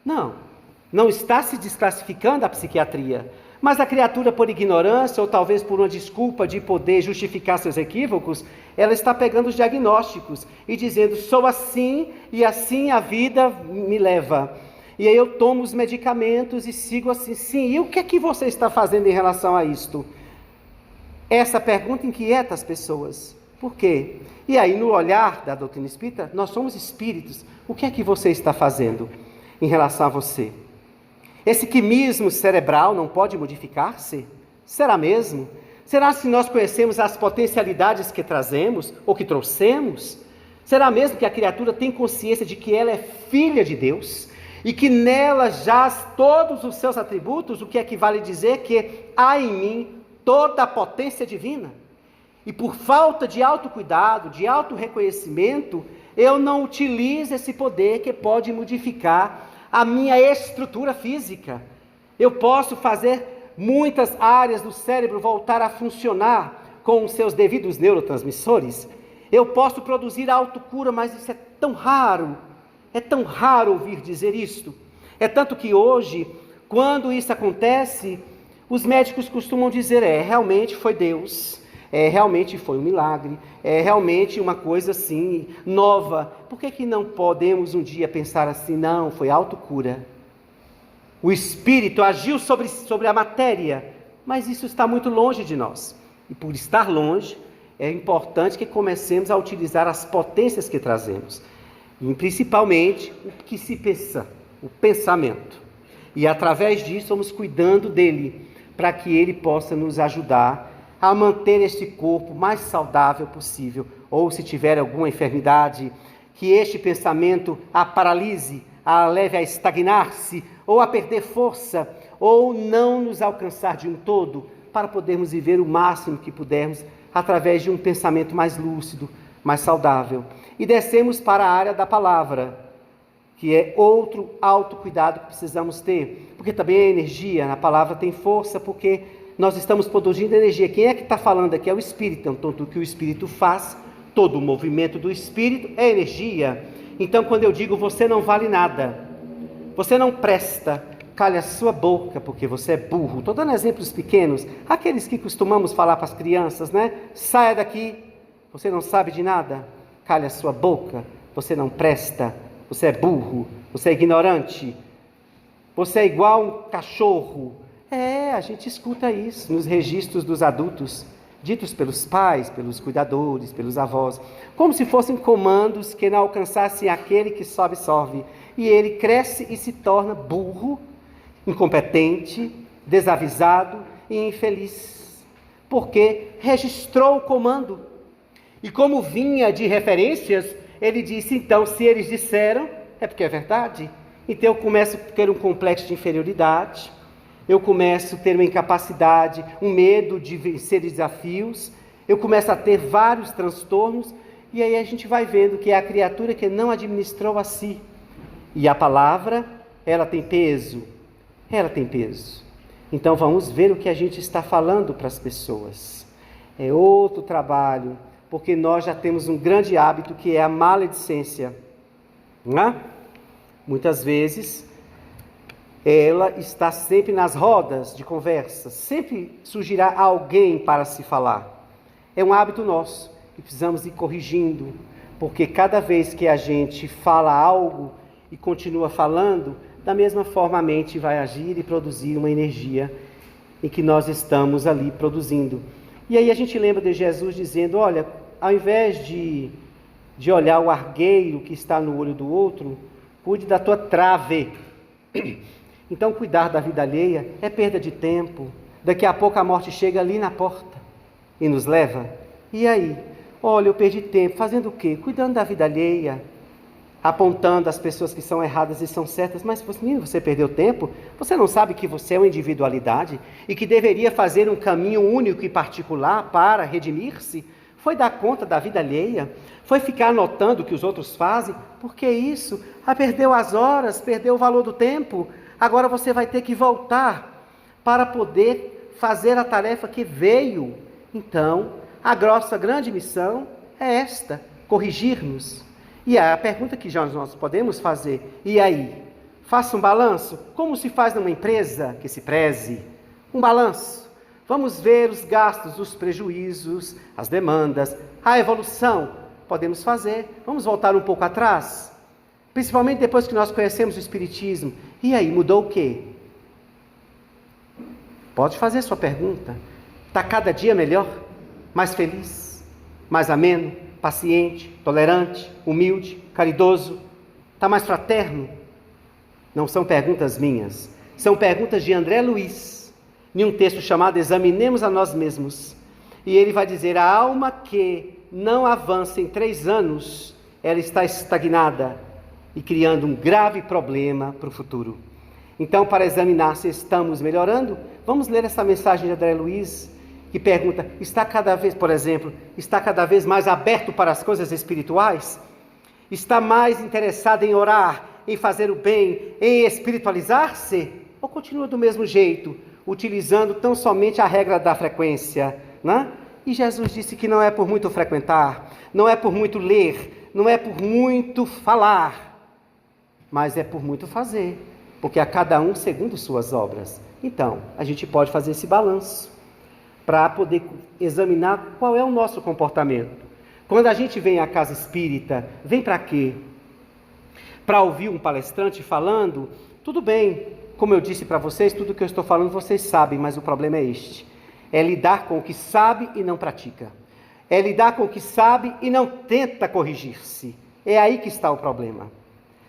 Não está se desclassificando a psiquiatria. Mas a criatura, por ignorância, ou talvez por uma desculpa de poder justificar seus equívocos, ela está pegando os diagnósticos e dizendo, sou assim e assim a vida me leva. E aí eu tomo os medicamentos e sigo assim. Sim, e o que é que você está fazendo em relação a isto? Essa pergunta inquieta as pessoas. Por quê? E aí no olhar da doutrina espírita, nós somos espíritos. O que é que você está fazendo em relação a você? Esse quimismo cerebral não pode modificar-se? Será mesmo? Será que nós conhecemos as potencialidades que trazemos ou que trouxemos? Será mesmo que a criatura tem consciência de que ela é filha de Deus? E que nela jaz todos os seus atributos, o que equivale a dizer que há em mim toda a potência divina. E por falta de autocuidado, de autorreconhecimento, eu não utilizo esse poder que pode modificar a minha estrutura física. Eu posso fazer muitas áreas do cérebro voltar a funcionar com os seus devidos neurotransmissores, eu posso produzir a autocura, mas isso é tão raro ouvir dizer isto. É tanto que hoje, quando isso acontece, os médicos costumam dizer, realmente foi Deus, realmente foi um milagre, realmente uma coisa assim, nova. Por que não podemos um dia pensar assim, não, foi autocura? O Espírito agiu sobre a matéria, mas isso está muito longe de nós. E por estar longe, é importante que comecemos a utilizar as potências que trazemos. E principalmente o que se pensa, o pensamento. E através disso, vamos cuidando dele, para que ele possa nos ajudar a manter este corpo mais saudável possível. Ou se tiver alguma enfermidade, que este pensamento a paralise, a leve a estagnar-se, ou a perder força, ou não nos alcançar de um todo, para podermos viver o máximo que pudermos, através de um pensamento mais lúcido, mais saudável. E descemos para a área da palavra, que é outro autocuidado que precisamos ter, porque também a energia na palavra tem força, porque nós estamos produzindo energia. Quem é que está falando aqui? É o Espírito. Então, tudo que o Espírito faz, todo o movimento do Espírito é energia. Então, quando eu digo você não vale nada, você não presta, cale a sua boca, porque você é burro. Estou dando exemplos pequenos, aqueles que costumamos falar para as crianças, né? Saia daqui, você não sabe de nada, cale a sua boca, você não presta, você é burro, você é ignorante, você é igual um cachorro. A gente escuta isso nos registros dos adultos, ditos pelos pais, pelos cuidadores, pelos avós, como se fossem comandos que não alcançassem aquele que só absorve. E ele cresce e se torna burro, incompetente, desavisado e infeliz, porque registrou o comando. E como vinha de referências, ele disse, então, se eles disseram, é porque é verdade. Então eu começo a ter um complexo de inferioridade, eu começo a ter uma incapacidade, um medo de vencer desafios, eu começo a ter vários transtornos, e aí a gente vai vendo que é a criatura que não administrou a si. E a palavra, ela tem peso. Ela tem peso. Então vamos ver o que a gente está falando para as pessoas. É outro trabalho, porque nós já temos um grande hábito que é a maledicência. Não é? Muitas vezes, ela está sempre nas rodas de conversa, sempre surgirá alguém para se falar. É um hábito nosso, que precisamos ir corrigindo, porque cada vez que a gente fala algo e continua falando, da mesma forma a mente vai agir e produzir uma energia em que nós estamos ali produzindo. E aí a gente lembra de Jesus dizendo, olha, ao invés de olhar o argueiro que está no olho do outro, cuide da tua trave. Então cuidar da vida alheia é perda de tempo. Daqui a pouco a morte chega ali na porta e nos leva. E aí? Olha, eu perdi tempo, fazendo o quê? Cuidando da vida alheia, apontando as pessoas que são erradas e são certas, mas você perdeu tempo, você não sabe que você é uma individualidade e que deveria fazer um caminho único e particular para redimir-se? Foi dar conta da vida alheia? Foi ficar anotando o que os outros fazem? Por que isso? Perdeu as horas, perdeu o valor do tempo, agora você vai ter que voltar para poder fazer a tarefa que veio. Então, a nossa grande missão é esta, corrigir-nos. E a pergunta que já nós podemos fazer, e aí? Faça um balanço, como se faz numa empresa que se preze? Um balanço. Vamos ver os gastos, os prejuízos, as demandas, a evolução. Podemos fazer. Vamos voltar um pouco atrás? Principalmente depois que nós conhecemos o Espiritismo. E aí, mudou o quê? Pode fazer sua pergunta. Está cada dia melhor? Mais feliz? Mais ameno? Paciente, tolerante, humilde, caridoso? Está mais fraterno? Não são perguntas minhas, são perguntas de André Luiz, em um texto chamado Examinemos a Nós Mesmos. E ele vai dizer, a alma que não avança em 3 anos, ela está estagnada e criando um grave problema para o futuro. Então, para examinar se estamos melhorando, vamos ler essa mensagem de André Luiz, que pergunta, está cada vez mais aberto para as coisas espirituais? Está mais interessado em orar, em fazer o bem, em espiritualizar-se? Ou continua do mesmo jeito, utilizando tão somente a regra da frequência, né? E Jesus disse que não é por muito frequentar, não é por muito ler, não é por muito falar, mas é por muito fazer, porque a cada um segundo suas obras. Então, a gente pode fazer esse balanço para poder examinar qual é o nosso comportamento. Quando a gente vem à casa espírita, vem para quê? Para ouvir um palestrante falando? Tudo bem, como eu disse para vocês, tudo que eu estou falando vocês sabem, mas o problema é este. É lidar com o que sabe e não pratica. É lidar com o que sabe e não tenta corrigir-se. É aí que está o problema.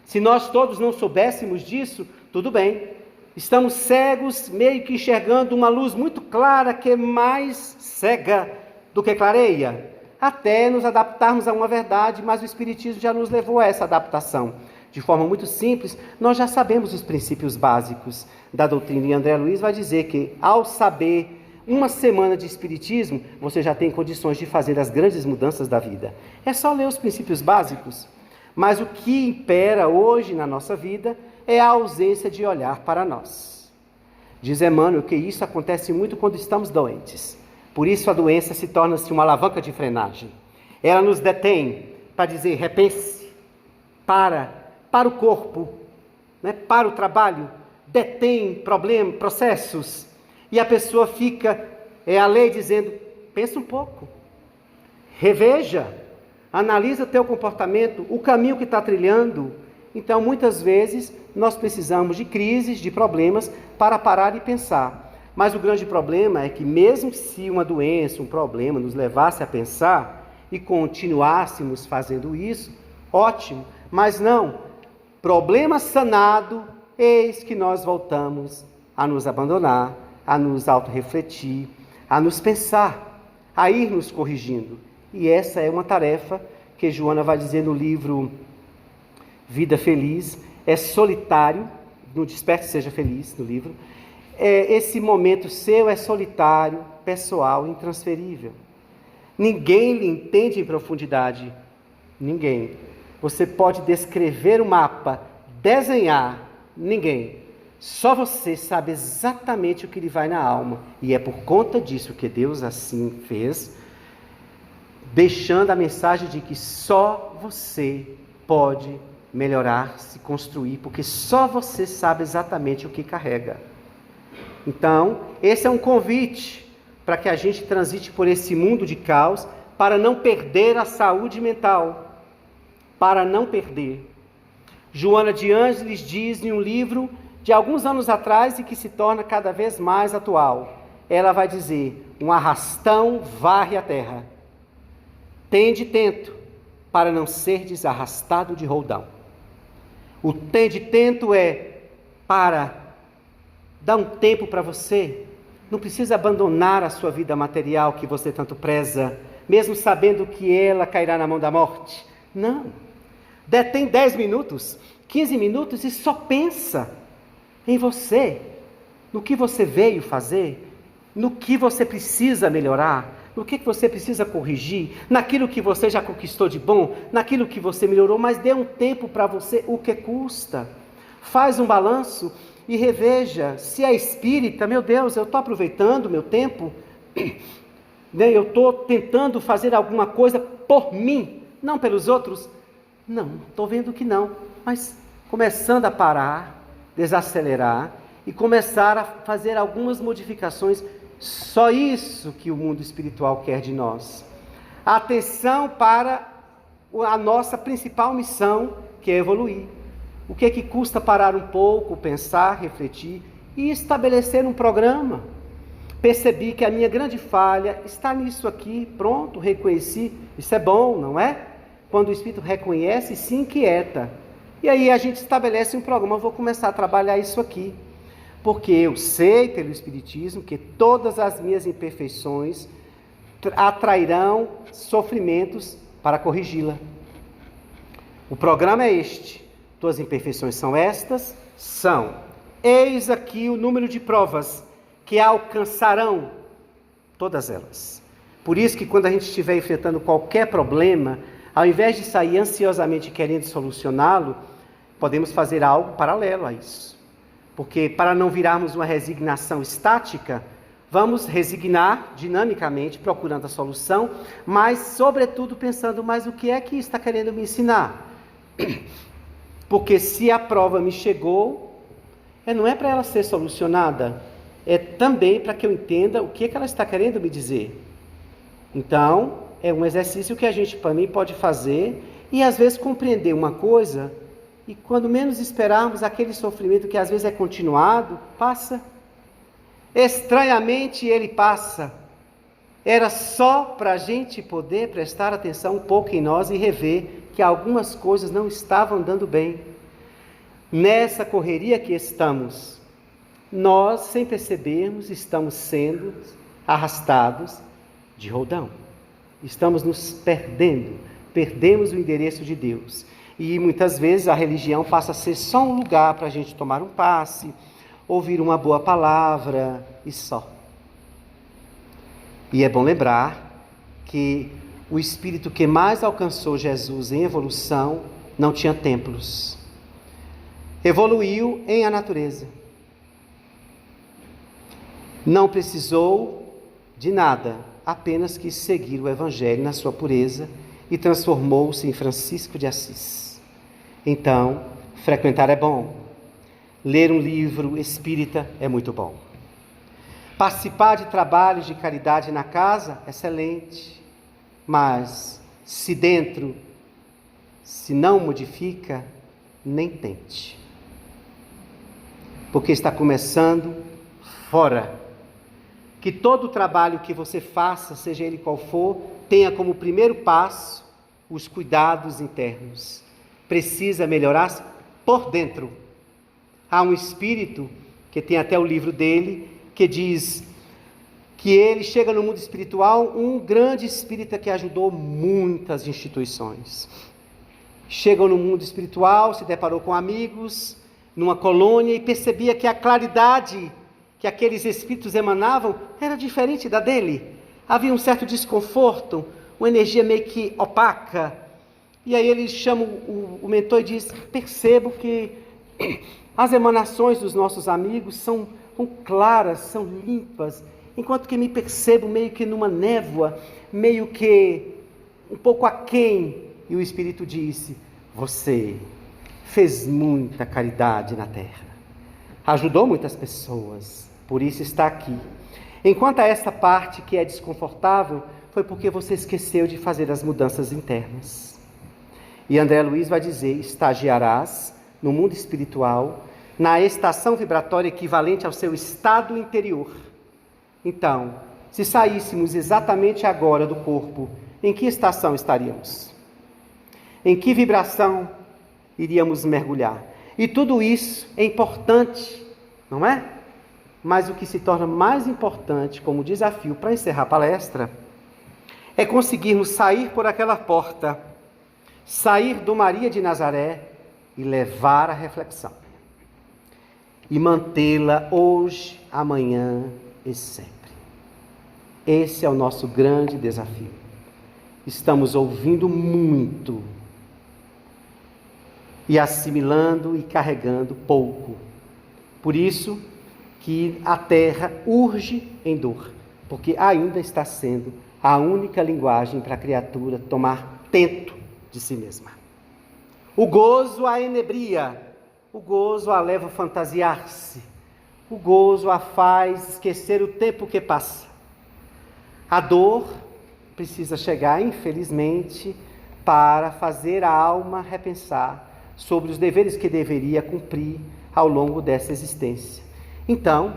Se nós todos não soubéssemos disso, tudo bem. Estamos cegos, meio que enxergando uma luz muito clara que é mais cega do que clareia, até nos adaptarmos a uma verdade, mas o Espiritismo já nos levou a essa adaptação. De forma muito simples, nós já sabemos os princípios básicos da doutrina, e André Luiz vai dizer que, ao saber uma semana de Espiritismo, você já tem condições de fazer as grandes mudanças da vida. É só ler os princípios básicos. Mas o que impera hoje na nossa vida é a ausência de olhar para nós. Diz Emmanuel que isso acontece muito quando estamos doentes. Por isso a doença se torna-se uma alavanca de frenagem. Ela nos detém para dizer, repense, para o corpo, né? Para o trabalho, detém problemas, processos, e a pessoa fica, a lei dizendo, pensa um pouco, reveja, analisa o teu comportamento, o caminho que está trilhando. Então, muitas vezes, nós precisamos de crises, de problemas, para parar e pensar. Mas o grande problema é que, mesmo se uma doença, um problema, nos levasse a pensar e continuássemos fazendo isso, ótimo, mas não. Problema sanado, eis que nós voltamos a nos abandonar, a nos autorrefletir, a nos pensar, a ir nos corrigindo. E essa é uma tarefa que Joana vai dizer no livro Vida Feliz, é solitário, não desperte seja feliz no livro, esse momento seu é solitário, pessoal, intransferível. Ninguém lhe entende em profundidade, ninguém. Você pode descrever o mapa, desenhar, ninguém. Só você sabe exatamente o que lhe vai na alma, e é por conta disso que Deus assim fez, deixando a mensagem de que só você pode melhorar, se construir, porque só você sabe exatamente o que carrega. Então, esse é um convite para que a gente transite por esse mundo de caos, para não perder a saúde mental, para não perder. Joana de Ângeles diz em um livro de alguns anos atrás e que se torna cada vez mais atual. Ela vai dizer, um arrastão varre a terra. Tende tento, para não serdes arrastado de roldão. O tende tento é para dar um tempo para você. Não precisa abandonar a sua vida material que você tanto preza, mesmo sabendo que ela cairá na mão da morte. Não. Detém 10 minutos, 15 minutos e só pensa em você, no que você veio fazer, no que você precisa melhorar, no que você precisa corrigir, naquilo que você já conquistou de bom, naquilo que você melhorou, mas dê um tempo para você, o que custa. Faz um balanço e reveja, se é espírita, meu Deus, eu estou aproveitando o meu tempo, eu estou tentando fazer alguma coisa por mim, não pelos outros. Não, estou vendo que não, mas começando a parar, desacelerar e começar a fazer algumas modificações. Só isso que o mundo espiritual quer de nós. A atenção para a nossa principal missão, que é evoluir. O que é que custa parar um pouco, pensar, refletir e estabelecer um programa? Percebi que a minha grande falha está nisso aqui, pronto, reconheci. Isso é bom, não é? Quando o Espírito reconhece e se inquieta. E aí a gente estabelece um programa, eu vou começar a trabalhar isso aqui. Porque eu sei pelo Espiritismo que todas as minhas imperfeições atrairão sofrimentos para corrigi-la. O programa é este. Tuas imperfeições são estas? São. Eis aqui o número de provas que alcançarão todas elas. Por isso que quando a gente estiver enfrentando qualquer problema, ao invés de sair ansiosamente querendo solucioná-lo, podemos fazer algo paralelo a isso. Porque para não virarmos uma resignação estática, vamos resignar dinamicamente, procurando a solução, mas, sobretudo, pensando, mas o que é que está querendo me ensinar? Porque se a prova me chegou, não é para ela ser solucionada, é também para que eu entenda o que é que ela está querendo me dizer. Então, é um exercício que a gente, para mim, pode fazer e, às vezes, compreender uma coisa e, quando menos esperarmos, aquele sofrimento que, às vezes, é continuado, passa. Estranhamente, ele passa. Era só para a gente poder prestar atenção um pouco em nós e rever que algumas coisas não estavam andando bem. Nessa correria que estamos, nós, sem percebermos, estamos sendo arrastados de roldão. Estamos nos perdendo, perdemos o endereço de Deus. E muitas vezes a religião passa a ser só um lugar para a gente tomar um passe, ouvir uma boa palavra e só. E é bom lembrar que o espírito que mais alcançou Jesus em evolução não tinha templos. Evoluiu em a natureza. Não precisou de nada, apenas quis seguir o Evangelho na sua pureza e transformou-se em Francisco de Assis. Então, frequentar é bom. Ler um livro espírita é muito bom. Participar de trabalhos de caridade na casa, excelente. Mas, se dentro, se não modifica, nem tente. Porque está começando fora. Que todo o trabalho que você faça, seja ele qual for, tenha como primeiro passo os cuidados internos. Precisa melhorar-se por dentro. Há um espírito, que tem até o livro dele, que diz que ele chega no mundo espiritual, um grande espírita que ajudou muitas instituições. Chegou no mundo espiritual, se deparou com amigos, numa colônia, e percebia que a claridade que aqueles espíritos emanavam era diferente da dele. Havia um certo desconforto, uma energia meio que opaca. E aí ele chama o mentor e diz: percebo que as emanações dos nossos amigos são claras, são limpas, enquanto que me percebo meio que numa névoa, meio que um pouco aquém. E o Espírito disse: você fez muita caridade na terra, ajudou muitas pessoas, por isso está aqui. Enquanto a esta parte que é desconfortável, foi porque você esqueceu de fazer as mudanças internas. E André Luiz vai dizer: estagiarás no mundo espiritual, na estação vibratória equivalente ao seu estado interior. Então, se saíssemos exatamente agora do corpo, em que estação estaríamos? Em que vibração iríamos mergulhar? E tudo isso é importante, não é? Mas o que se torna mais importante como desafio para encerrar a palestra é conseguirmos sair por aquela porta, sair do Maria de Nazaré e levar a reflexão. E mantê-la hoje, amanhã e sempre. Esse é o nosso grande desafio. Estamos ouvindo muito e assimilando e carregando pouco. Por isso que a terra urge em dor, porque ainda está sendo a única linguagem para a criatura tomar tento de si mesma. O gozo a enebria, o gozo a leva a fantasiar-se, o gozo a faz esquecer o tempo que passa. A dor precisa chegar, infelizmente, para fazer a alma repensar sobre os deveres que deveria cumprir ao longo dessa existência. Então,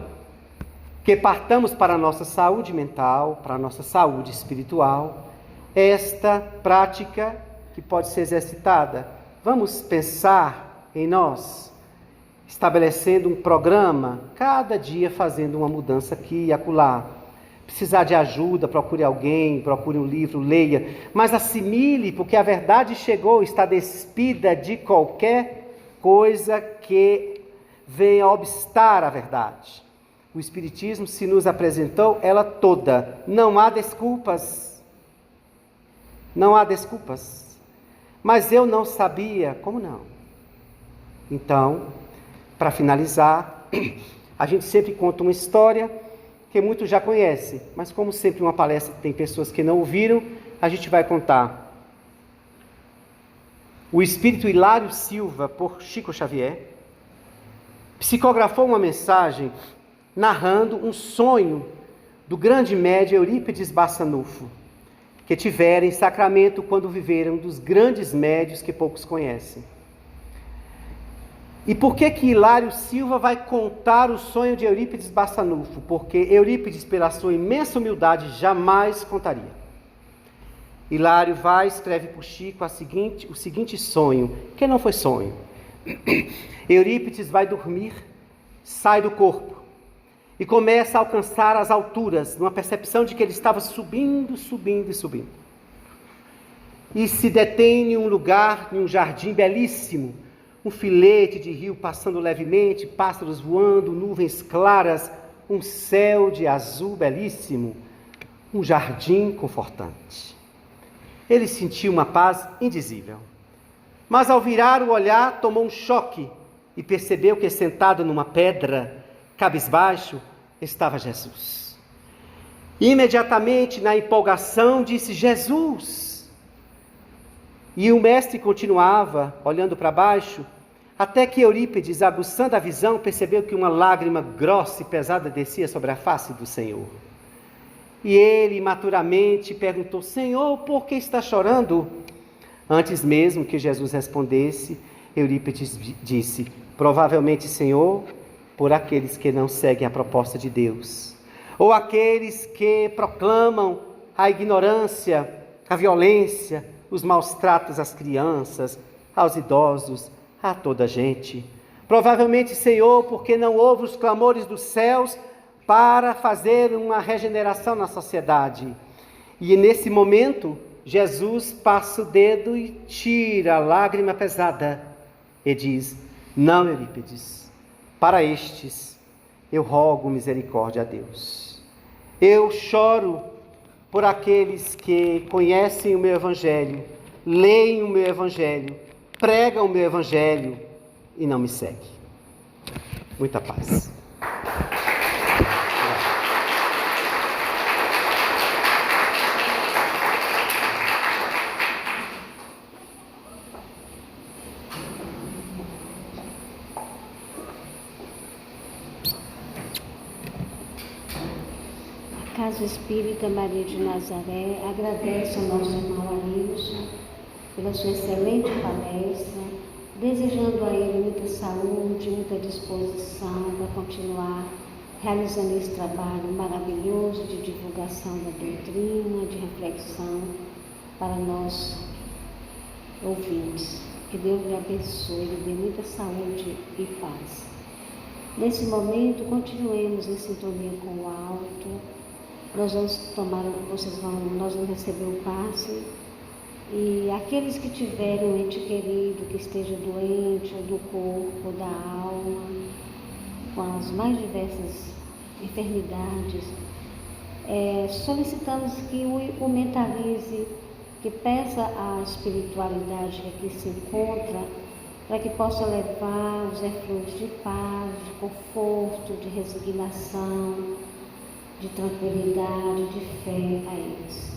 que partamos para a nossa saúde mental, para a nossa saúde espiritual, esta prática que pode ser exercitada. Vamos pensar em nós, estabelecendo um programa, cada dia fazendo uma mudança aqui e acolá. Precisar de ajuda, procure alguém, procure um livro, leia, mas assimile, porque a verdade chegou, está despida de qualquer coisa que venha obstar a verdade. O Espiritismo se nos apresentou ela toda, não há desculpas. Não há desculpas. Mas eu não sabia, como não? Então, para finalizar, A gente sempre conta uma história que muitos já conhecem, mas como sempre uma palestra tem pessoas que não ouviram, a gente vai contar. O Espírito Hilário Silva, por Chico Xavier, psicografou uma mensagem narrando um sonho do grande médium Eurípides Bassanufo, que tivera em Sacramento quando viveram dos grandes médios que poucos conhecem. E por que Hilário Silva vai contar o sonho de Eurípides Bassanufo? Porque Eurípides, pela sua imensa humildade, jamais contaria. Hilário vai e escreve para o Chico o seguinte sonho, que não foi sonho. Eurípides vai dormir, sai do corpo e começa a alcançar as alturas, numa percepção de que ele estava subindo, subindo e subindo. E se detém em um lugar, em um jardim belíssimo, um filete de rio passando levemente, pássaros voando, nuvens claras, um céu de azul belíssimo, um jardim confortante. Ele sentiu uma paz indizível. Mas ao virar o olhar, tomou um choque e percebeu que sentado numa pedra, cabisbaixo, estava Jesus. Imediatamente, na empolgação, disse: Jesus! E o mestre continuava, olhando para baixo, até que Eurípides, aguçando a visão, percebeu que uma lágrima grossa e pesada descia sobre a face do Senhor. E ele, imaturamente, perguntou: Senhor, por que está chorando? Antes mesmo que Jesus respondesse, Eurípides disse: provavelmente, Senhor, por aqueles que não seguem a proposta de Deus, ou aqueles que proclamam a ignorância, a violência, os maus tratos às crianças, aos idosos, a toda a gente. Provavelmente, Senhor, porque não ouve os clamores dos céus para fazer uma regeneração na sociedade. E nesse momento, Jesus passa o dedo e tira a lágrima pesada e diz: não, Eurípides, para estes eu rogo misericórdia a Deus. Eu choro por aqueles que conhecem o meu Evangelho, leem o meu Evangelho, pregam o meu Evangelho e não me seguem. Muita paz. Casa Espírita Maria de Nazaré agradece ao nosso irmão Arilson pela sua excelente palestra, desejando a ele muita saúde, muita disposição para continuar realizando esse trabalho maravilhoso de divulgação da doutrina, de reflexão para nós ouvintes. Que Deus lhe abençoe, lhe dê muita saúde e paz. Nesse momento, continuemos em sintonia com o alto. Nós vamos receber o passe, e aqueles que tiverem um ente querido que esteja doente, ou do corpo, ou da alma, com as mais diversas enfermidades, solicitamos que o mentalize, que peça a espiritualidade que aqui se encontra, para que possa levar os efluentes de paz, de conforto, de resignação, de tranquilidade, de fé a eles.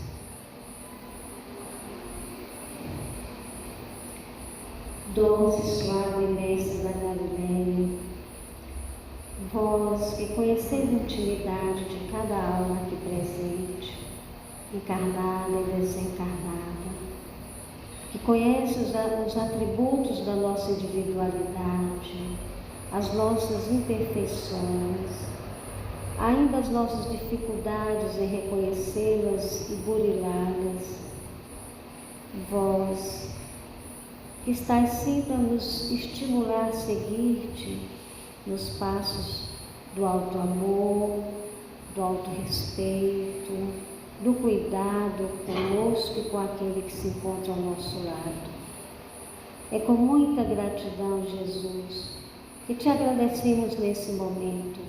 Doce, suave mestre da Galileia, vós que conheceis a intimidade de cada alma aqui presente, encarnada e desencarnada, que conhece os atributos da nossa individualidade, as nossas imperfeições, ainda as nossas dificuldades em reconhecê-las e burilá-las, vós que estais sempre a nos estimular a seguir-te nos passos do alto amor, do alto respeito, do cuidado conosco e com aquele que se encontra ao nosso lado. É com muita gratidão, Jesus, que te agradecemos nesse momento,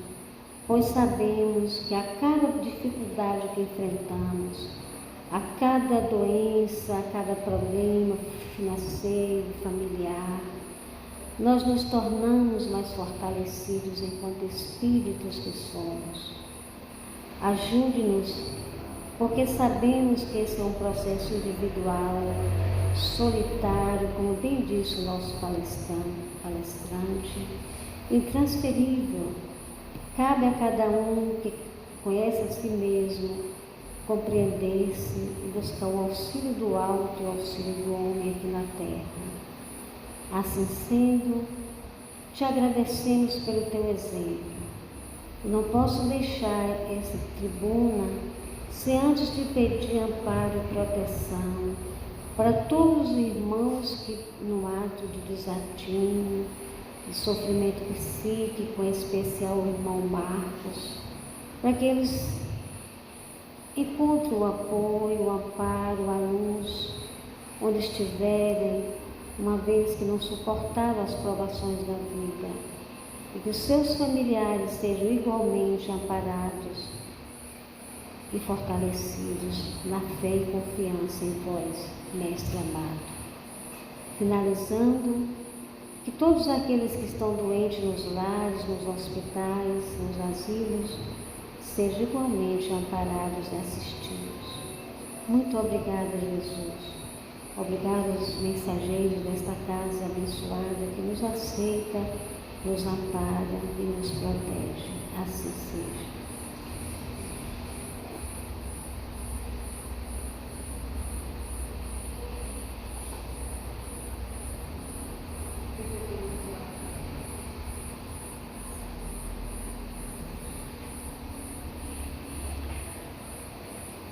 pois sabemos que a cada dificuldade que enfrentamos, a cada doença, a cada problema financeiro, familiar, nós nos tornamos mais fortalecidos enquanto espíritos que somos. Ajude-nos, porque sabemos que esse é um processo individual, solitário, como bem disse o nosso palestrante, intransferível. Cabe a cada um que conhece a si mesmo compreender-se e buscar o auxílio do alto e o auxílio do homem aqui na terra. Assim sendo, te agradecemos pelo teu exemplo. Não posso deixar essa tribuna sem antes de pedir amparo e proteção para todos os irmãos que, no ato de desatino, de sofrimento psíquico, em especial o irmão Marcos, para que eles encontrem o apoio, o amparo, a luz, onde estiverem, uma vez que não suportaram as provações da vida, e que os seus familiares sejam igualmente amparados e fortalecidos na fé e confiança em vós, Mestre amado. Finalizando, que todos aqueles que estão doentes nos lares, nos hospitais, nos asilos, sejam igualmente amparados e assistidos. Muito obrigada, Jesus. Obrigada aos mensageiros desta casa abençoada que nos aceita, nos ampara e nos protege. Assim seja.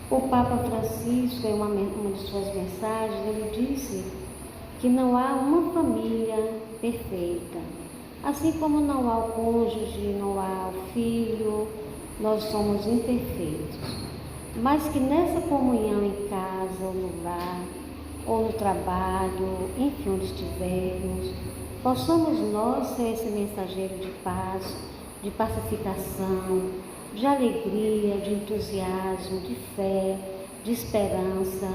O Papa Francisco, em uma de suas mensagens, ele disse que não há uma família perfeita. Assim como não há o cônjuge, não há o filho, nós somos imperfeitos. Mas que nessa comunhão em casa, ou no lar, ou no trabalho, enfim, onde estivermos, possamos nós ser esse mensageiro de paz, de pacificação, de alegria, de entusiasmo, de fé, de esperança,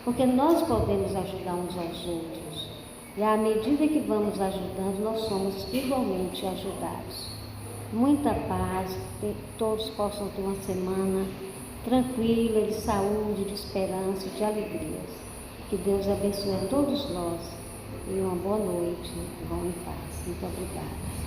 porque nós podemos ajudar uns aos outros. E à medida que vamos ajudando, nós somos igualmente ajudados. Muita paz, que todos possam ter uma semana tranquila, de saúde, de esperança, de alegrias. Que Deus abençoe a todos nós e uma boa noite. Vão em paz. Muito obrigada.